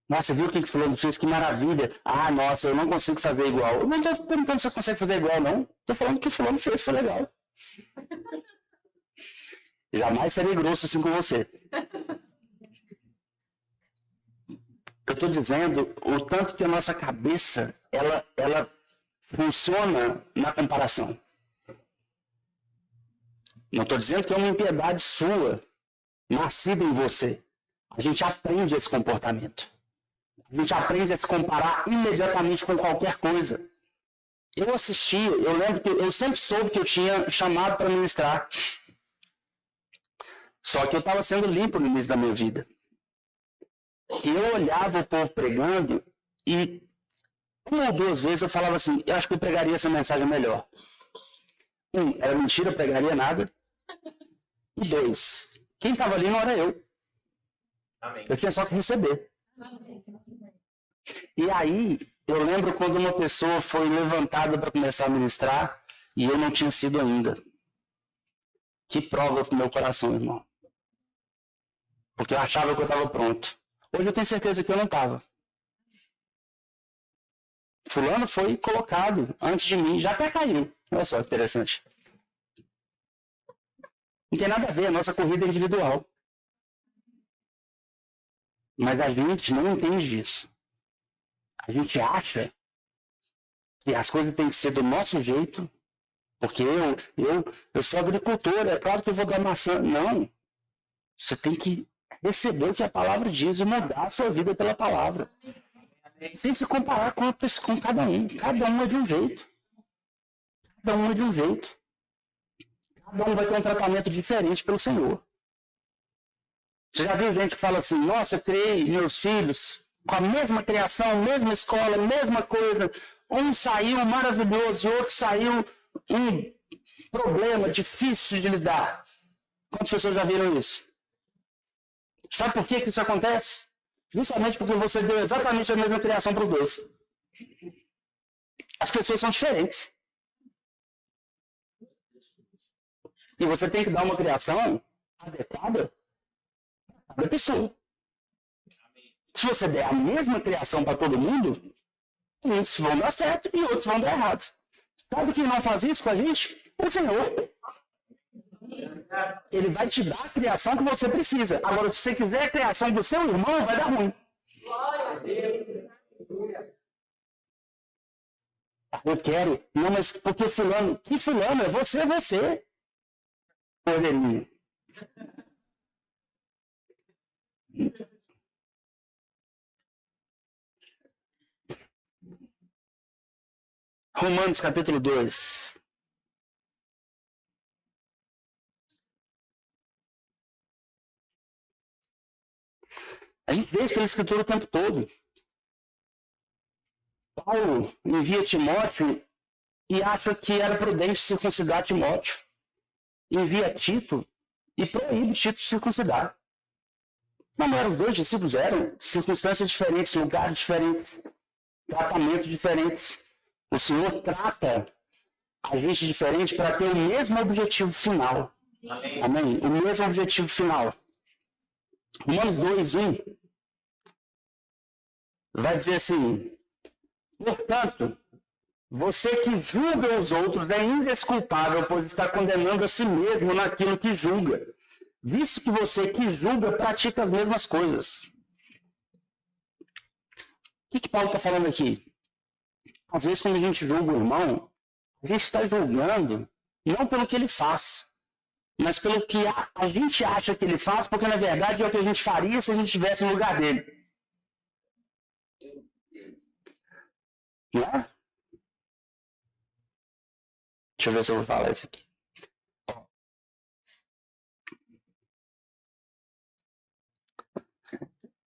Nossa, viu o que fulano fez? Que maravilha. Ah, nossa, eu não consigo fazer igual. Eu não estou perguntando se você consegue fazer igual, não. Estou falando que o fulano fez, foi legal. Jamais serei grosso assim com você. Eu estou dizendo o tanto que a nossa cabeça, ela funciona na comparação. Não estou dizendo que é uma impiedade sua, nascida em você. A gente aprende esse comportamento. A gente aprende a se comparar imediatamente com qualquer coisa. Eu lembro que eu sempre soube que eu tinha chamado para ministrar. Só que eu estava sendo limpo no início da minha vida. E eu olhava o povo pregando e uma ou duas vezes eu falava assim, eu acho que eu pregaria essa mensagem melhor. Era mentira, eu pregaria nada. E 2, quem estava ali não era eu. Amém. Eu tinha só que receber. E aí, eu lembro quando uma pessoa foi levantada para começar a ministrar e eu não tinha sido ainda. Que prova pro meu coração, irmão. Porque eu achava que eu estava pronto. Hoje eu tenho certeza que eu não estava. Fulano foi colocado antes de mim, já até caiu. Olha só que interessante. Não tem nada a ver, a nossa corrida é individual. Mas a gente não entende isso. A gente acha que as coisas têm que ser do nosso jeito, porque eu sou agricultor, é claro que eu vou dar maçã. Não. Você tem que receber o que a palavra diz e mudar a sua vida pela palavra. Sem se comparar com cada um. Cada um é de um jeito. Cada um é de um jeito. Cada um vai ter um tratamento diferente pelo Senhor. Você já viu gente que fala assim, nossa, eu criei meus filhos com a mesma criação, mesma escola, mesma coisa. Um saiu maravilhoso e outro saiu um problema difícil de lidar. Quantas pessoas já viram isso? Sabe por que isso acontece? Justamente porque você deu exatamente a mesma criação para os dois. As pessoas são diferentes. E você tem que dar uma criação adequada para cada pessoa. Se você der a mesma criação para todo mundo, uns vão dar certo e outros vão dar errado. Sabe quem não faz isso com a gente? O Senhor. Ele vai te dar a criação que você precisa. Agora, se você quiser a criação do seu irmão, vai dar ruim. Eu quero. Não, mas porque fulano... Que fulano? É você, você. Poderia. Romanos capítulo 2. A gente vê isso pela escritura o tempo todo. Paulo envia Timóteo e acha que era prudente circuncidar Timóteo. Envia Tito e proíbe Tito de circuncidar. Não eram dois discípulos, eram circunstâncias diferentes, lugares diferentes, tratamentos diferentes. O Senhor trata a gente diferente para ter o mesmo objetivo final. Amém. Amém? O mesmo objetivo final. Romanos 2:1 vai dizer assim: portanto, você que julga os outros é indesculpável, pois está condenando a si mesmo naquilo que julga, visto que você que julga pratica as mesmas coisas. O que Paulo está falando aqui? Às vezes, quando a gente julga o irmão, a gente está julgando não pelo que ele faz, mas pelo que a gente acha que ele faz, porque na verdade é o que a gente faria se a gente estivesse no lugar dele. Não é? Deixa eu ver se eu vou falar isso aqui.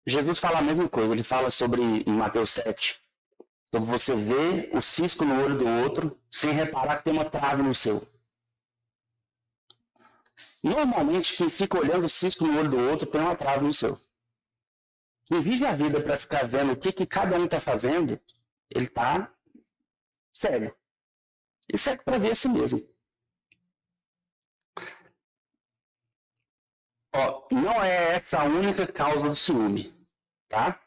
Jesus fala a mesma coisa, ele fala sobre, em Mateus 7, sobre você ver o cisco no olho do outro, sem reparar que tem uma trave no seu. Normalmente, quem fica olhando o cisco no olho do outro tem uma trave no seu. Quem vive a vida para ficar vendo o que cada um está fazendo, ele está cego. E cego para ver a si mesmo. Ó, não é essa a única causa do ciúme, tá?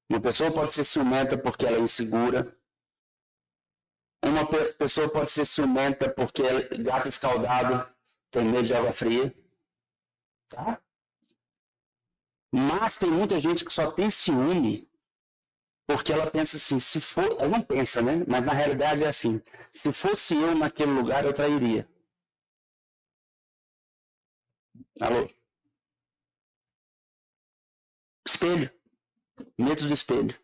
Uma pessoa pode ser ciumenta porque ela é insegura. Uma pessoa pode ser ciumenta porque gato escaldado tem medo de água fria, tá? Mas tem muita gente que só tem ciúme porque ela pensa assim, se for... Ela não pensa, né? Mas na realidade é assim, se fosse eu naquele lugar, eu trairia. Alô? Espelho. Medo do espelho.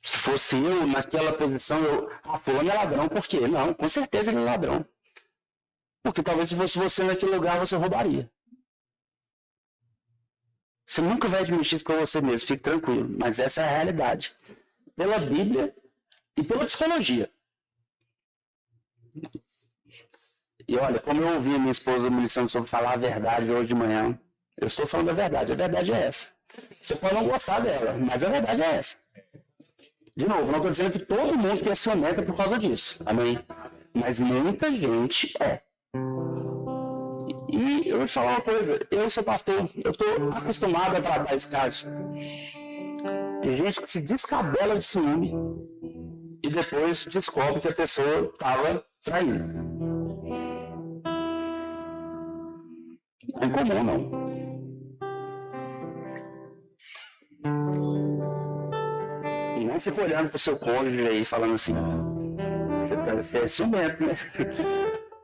Se fosse eu naquela posição, fulano é ladrão. Por quê? Não, com certeza ele é ladrão. Porque talvez se fosse você naquele lugar, você roubaria. Você nunca vai admitir isso para você mesmo, fique tranquilo. Mas essa é a realidade. Pela Bíblia e pela psicologia. E olha, como eu ouvi a minha esposa ministrando sobre falar a verdade hoje de manhã, eu estou falando a verdade é essa. Você pode não gostar dela, mas a verdade é essa. De novo, não estou dizendo que todo mundo que é ciumenta por causa disso, amém? Mas muita gente é. E eu vou te falar uma coisa, eu sou pastor, eu estou acostumado a tratar esse caso. Tem gente que se descabela de ciúme e depois descobre que a pessoa estava traindo. Não é incomum, não. E não fica olhando pro seu cônjuge aí falando assim, você é ciumento, né?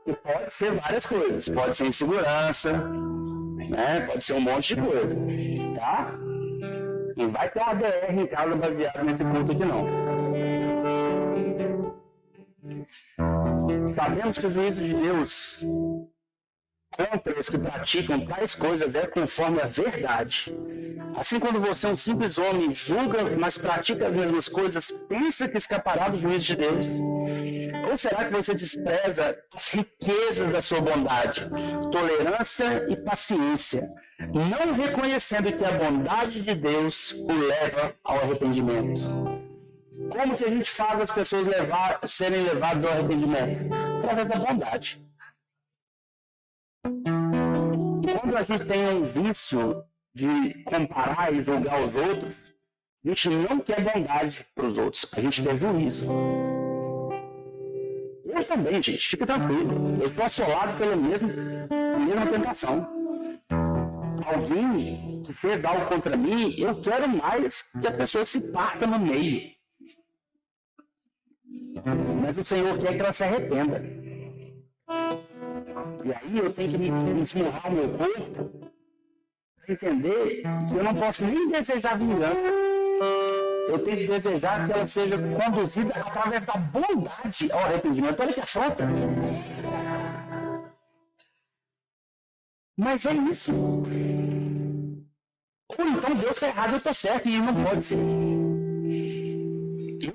E pode ser várias coisas, pode ser insegurança, né? Pode ser um monte de coisa, tá? Não vai ter uma DR em casa baseada nesse culto aqui, não. Sabemos que o juízo de Deus contra os que praticam tais coisas é conforme a verdade. Assim, quando você, um simples homem, julga, mas pratica as mesmas coisas, pensa que escapará do juízo de Deus? Ou será que você despreza as riquezas da sua bondade, tolerância e paciência, não reconhecendo que a bondade de Deus o leva ao arrependimento? Como que a gente faz as pessoas serem levadas ao arrependimento? Através da bondade. Quando a gente tem um vício de comparar e julgar os outros, a gente não quer bondade para os outros, a gente quer juízo. Eu também, gente, fica tranquilo. Eu sou assolado pela mesma tentação. Alguém que fez algo contra mim, eu quero mais que a pessoa se parta no meio. Mas o Senhor quer que ela se arrependa. E aí eu tenho que me esmurrar o meu corpo para entender que eu não posso nem desejar vingança. Eu tenho que desejar que ela seja conduzida através da bondade ao arrependimento. Olha que afronta. Mas é isso. Ou então Deus está errado, eu estou certo, e não pode ser. Eu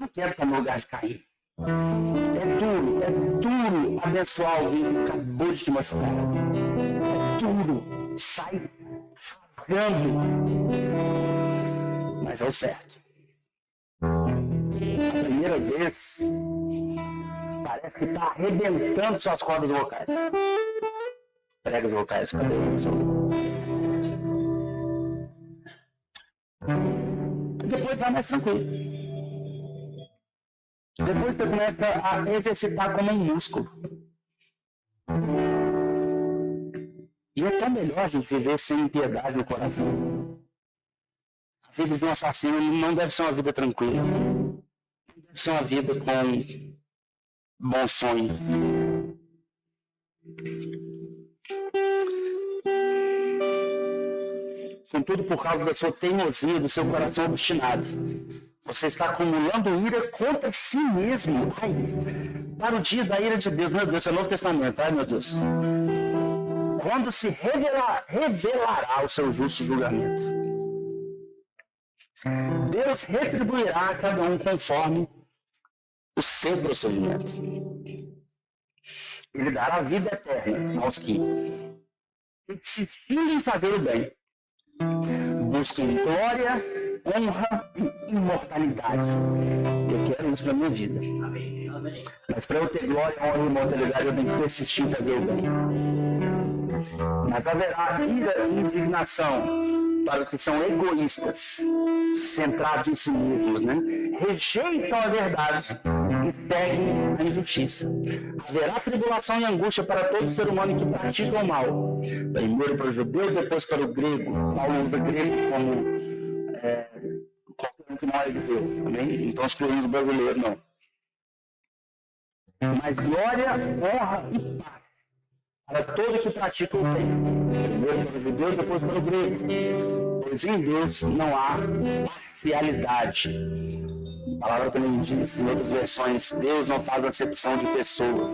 não quero estar no lugar de Caim. É duro abençoar alguém que acabou de te machucar. É duro, sai rasgando. Mas é o certo. A primeira vez, parece que está arrebentando suas cordas vocais. Pregas vocais, cadê isso? Depois vai mais tranquilo. Depois você começa a exercitar como um músculo. E é tão melhor a gente viver sem impiedade no coração. A vida de um assassino não deve ser uma vida tranquila. Deve ser uma vida com bons sonhos. Contudo, por causa da sua teimosia, do seu coração obstinado, você está acumulando ira contra si mesmo. Ai, para o dia da ira de Deus. Meu Deus, é o Novo Testamento. Ai, meu Deus. Quando se revelará o seu justo julgamento. Deus retribuirá a cada um conforme o seu procedimento. Ele dará vida eterna aos que insistirem em fazer o bem. Busquem glória, honra e imortalidade. Eu quero isso para a minha vida. Mas para eu ter glória, honra e imortalidade, eu tenho que persistir em fazer o bem. Mas haverá ira e indignação para os que são egoístas, centrados em si mesmos, né? Rejeitam a verdade e seguem a injustiça. Haverá tribulação e angústia para todo ser humano que pratica o mal. Primeiro para o judeu, depois para o grego. Paulo usa grego como qualquer um que não é judeu. Amém? Então excluímos o brasileiro, não. Mas glória, honra e paz para todo que pratica o bem. Primeiro para o judeu, depois para o grego. Pois em Deus não há parcialidade. A palavra também diz em outras versões, Deus não faz acepção de pessoas.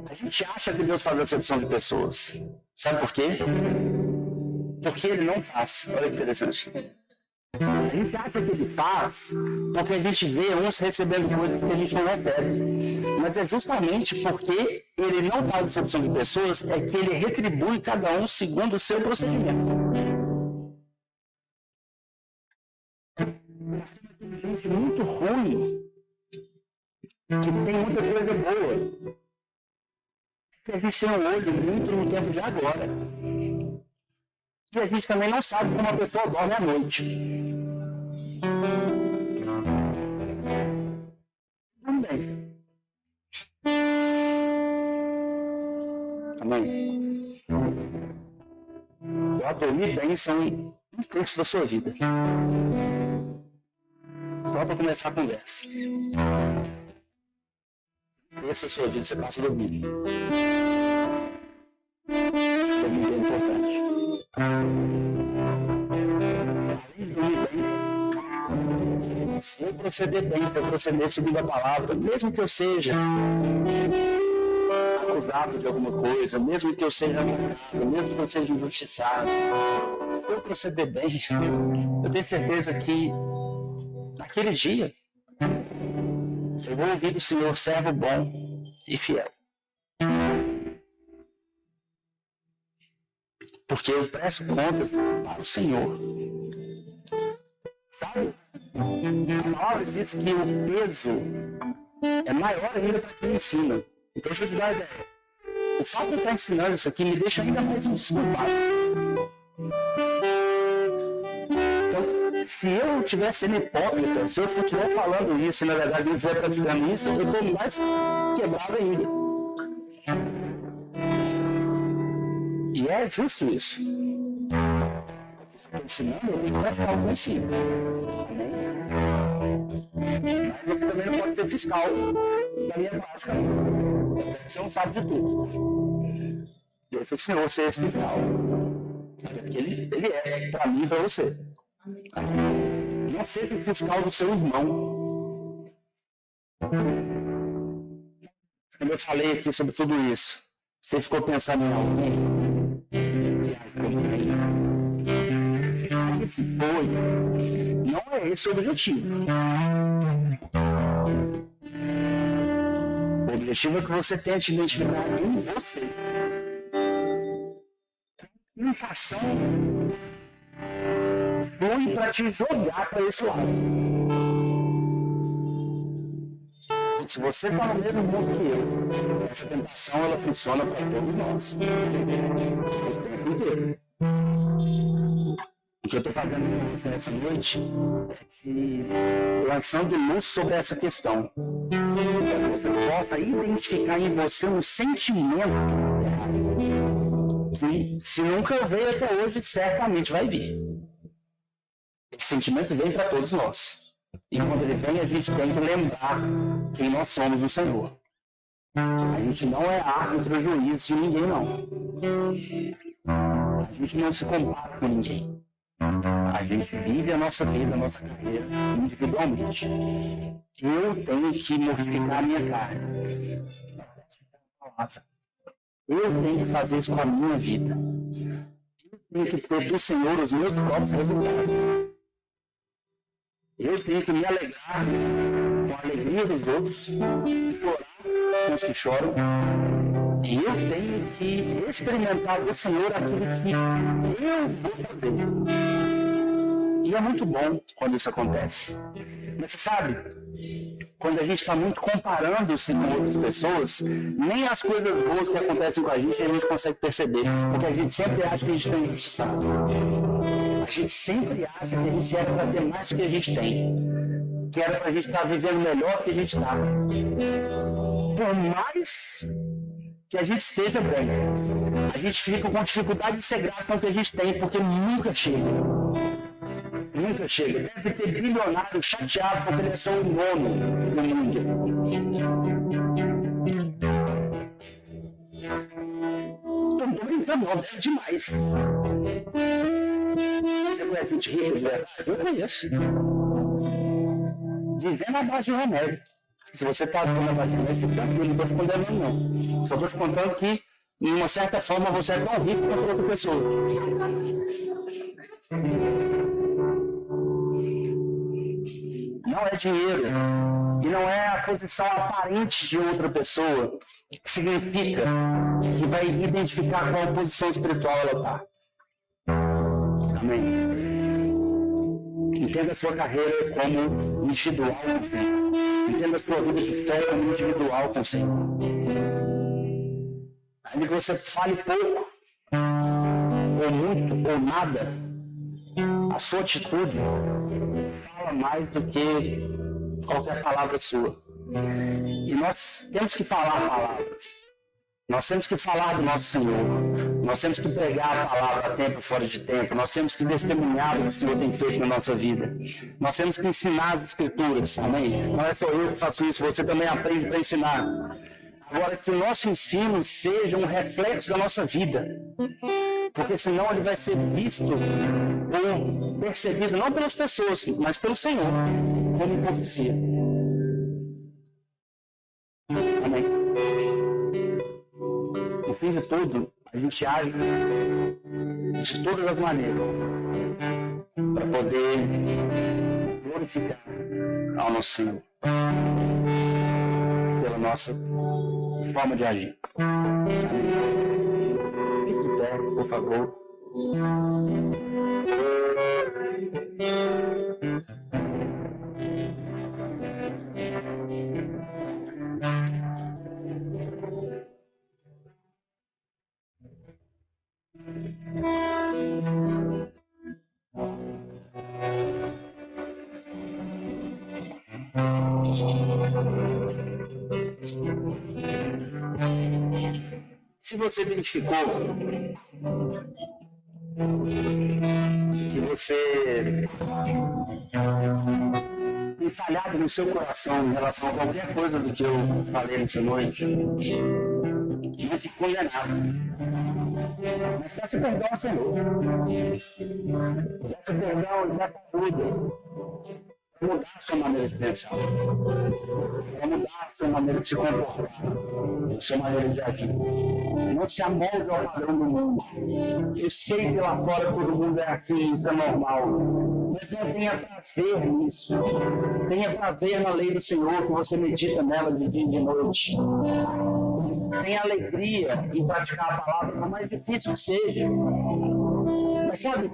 A gente acha que Deus faz acepção de pessoas. Sabe por quê? porque ele não faz. Olha que interessante. A gente acha que ele faz porque a gente vê uns recebendo coisas que a gente não recebe. Mas é justamente porque ele não faz acepção de pessoas, é que ele retribui cada um segundo o seu procedimento. Nós temos gente muito ruim, que tem muita coisa boa. Se a gente tem um olho muito no tempo de agora. E a gente também não sabe como a pessoa dorme à noite. Também. Amém? Eu dormir bem são um terço da sua vida. Só para começar a conversa. Um terço da sua vida você passa dormindo. Dormir é importante. Se eu proceder bem, se eu proceder segundo a palavra, mesmo que eu seja acusado de alguma coisa, mesmo que eu seja atacado, mesmo que eu seja injustiçado, se eu proceder bem, eu tenho certeza que naquele dia eu vou ouvir do Senhor, servo bom e fiel. Porque eu presto contas para o Senhor. Sabe? A palavra diz que o peso é maior ainda para quem ensina. Então, deixa eu te dar uma ideia. O fato de eu estar ensinando isso aqui me deixa ainda mais indesculpado. Então, se eu estiver sendo hipócrita, se eu estiver falando isso e na verdade eu estiver praticando isso, eu estou mais quebrado ainda. E é justo isso. Porque se eu estou ensinando, eu tenho que praticar o que eu ensino. Mas você também não pode ser fiscal da minha prática. Você não sabe de tudo. E aí foi o Senhor ser esse fiscal. Até porque ele é para mim e para você. Não seja fiscal do seu irmão. Quando eu falei aqui sobre tudo isso, você ficou pensando em alguém? Esse foi, não é esse o objetivo. O objetivo é que você tente identificar em você a comunicação flui para te jogar para esse lado. E se você está no mesmo mundo que eu, essa tentação ela funciona para todos nós. O tempo inteiro. O que eu estou fazendo com você nessa noite é lançando luz sobre essa questão. Para que você possa identificar em você um sentimento que, se nunca veio até hoje, certamente vai vir. Esse sentimento vem para todos nós. E quando ele vem, a gente tem que lembrar quem nós somos no Senhor. A gente não é árbitro ou juiz de ninguém, não. A gente não se compara com ninguém. A gente vive a nossa vida, a nossa carreira individualmente. Eu tenho que mortificar a minha carne. Eu tenho que fazer isso com a minha vida. Eu tenho que ter do Senhor os meus próprios resultados. Eu tenho que me alegrar com a alegria dos outros, chorar com os que choram. E eu tenho que experimentar do Senhor aquilo que eu vou fazer. E é muito bom quando isso acontece. Mas você sabe, quando a gente está muito comparando o Senhor com outras pessoas, nem as coisas boas que acontecem com a gente consegue perceber. Porque a gente sempre acha que a gente está injustiçado. A gente sempre acha que a gente era para ter mais do que a gente tem. Que era para a gente estar vivendo melhor do que a gente está. Por mais que a gente esteja bem, a gente fica com dificuldade de ser grato com o que a gente tem, porque nunca chega. Nunca chega. Deve ter bilionário chateado porque ele é só o nono do mundo. Não tô brincando, não, deve demais. Você conhece gente rica de verdade? Eu conheço. Vivendo à base de remédio. Se você está vivendo à base de remédio, fica tranquilo, não estou te condenando, não. Só estou te contando que de uma certa forma, você é tão rico quanto outra pessoa. Não é dinheiro. E não é a posição aparente de outra pessoa que significa que vai identificar qual posição espiritual ela está. Amém. Entenda a sua carreira como individual com o Senhor. Entenda a sua vida de fé como individual com o Senhor. Ainda que você fale pouco, ou muito, ou nada, a sua atitude fala mais do que qualquer palavra sua. E nós temos que falar palavras. Nós temos que falar do nosso Senhor. Nós temos que pregar a palavra a tempo e fora de tempo. Nós temos que testemunhar o que o Senhor tem feito na nossa vida. Nós temos que ensinar as Escrituras. Amém? Não é só eu que faço isso, você também aprende para ensinar. Agora, que o nosso ensino seja um reflexo da nossa vida. Porque senão ele vai ser visto ou percebido não pelas pessoas, mas pelo Senhor, como hipocrisia. Amém? No fim de tudo, a gente age de todas as maneiras para poder glorificar ao nosso Senhor pela nossa forma de agir. Amém? Fique de pé, por favor. Se você identificou que você tem falhado no seu coração em relação a qualquer coisa do que eu falei nessa noite, não ficou enganado. Mas peça perdão ao Senhor. Peça perdão e peça ajuda. Mudar a sua maneira de pensar, mudar a sua maneira de se comportar, a sua maneira de agir. Não se amolde ao padrão do mundo. Eu sei que lá fora todo mundo é assim, isso é normal. Mas não tenha prazer nisso. Tenha prazer na lei do Senhor, que você medita nela de dia e de noite. Tenha alegria em praticar a palavra, por mais difícil que seja. Mas sabe,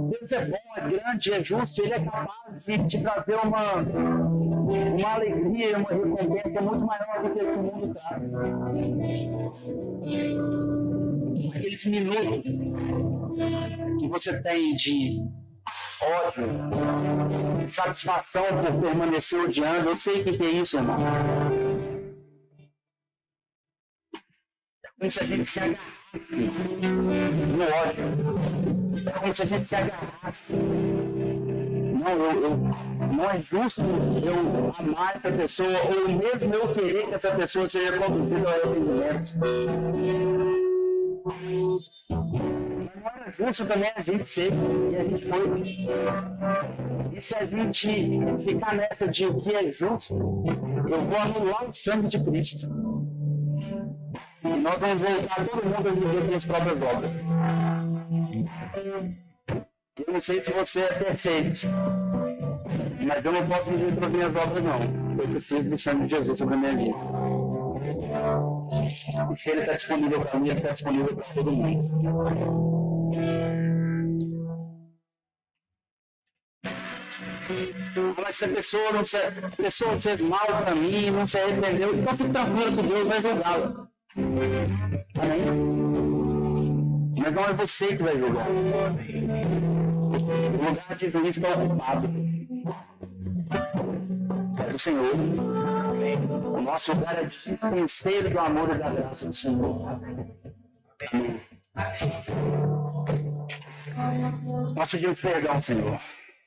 Deus é bom, é grande, é justo, Ele é capaz de te trazer uma alegria e uma recompensa muito maior do que o mundo traz. Aqueles minutos que você tem de ódio, de satisfação por permanecer odiando, eu sei o que é isso, irmão. É como se a gente se agarrasse no ódio. É como se a gente se agarrasse. Não é justo eu amar essa pessoa, ou mesmo eu querer que essa pessoa seja conduzida ao arrependimento. Não era justo também a gente ser que a gente foi. E se a gente ficar nessa de o que é justo, eu vou anular o sangue de Cristo. E nós vamos voltar todo mundo a viver pelas próprias obras. Eu não sei se você é perfeito, mas eu não posso viver pelas minhas obras, não. Eu preciso do sangue de Jesus sobre a minha vida. E se Ele está disponível para mim, Ele está disponível para todo mundo. Mas se a pessoa fez mal para mim, não se arrependeu, então fique tranquilo que Deus vai julgá-la. Amém? Mas não é você que vai julgar. O lugar de juiz está ocupado. É do Senhor. O nosso lugar é de dispenseiro do amor e da graça do Senhor. Amém. Nós pedimos perdão, Senhor,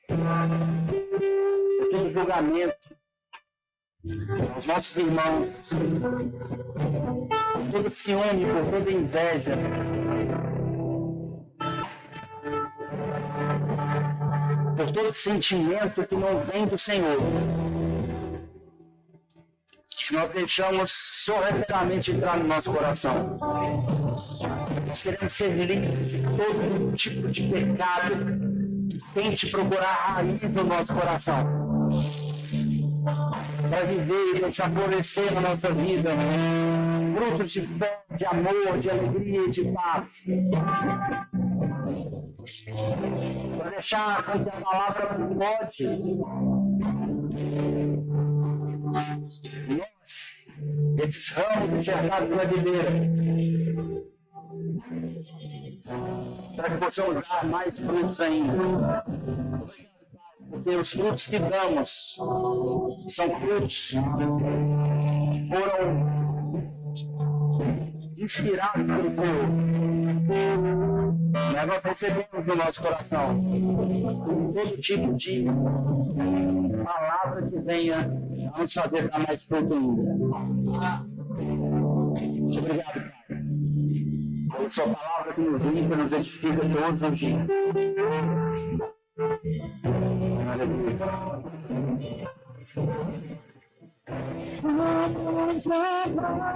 por todo julgamento aos nossos irmãos, por todo ciúme, por toda inveja, por todo sentimento que não vem do Senhor. nós deixamos sorrateiramente entrar no nosso coração. Nós queremos ser livres de todo tipo de pecado que tente procurar a raiz do nosso coração, para viver e deixar florescer na nossa vida frutos de fé, de amor, de alegria e de paz. Para deixar com que a palavra pode nós, esses ramos enxergados na videira, para que possamos dar mais frutos ainda. Porque os frutos que damos são frutos que foram inspirados pelo Senhor. Mas nós recebemos no nosso coração todo tipo de palavra que venha a nos fazer dar mais fruto ainda. Obrigado, Pai. Por sua palavra que nos limpa, nos edifica todos os dias. Aleluia.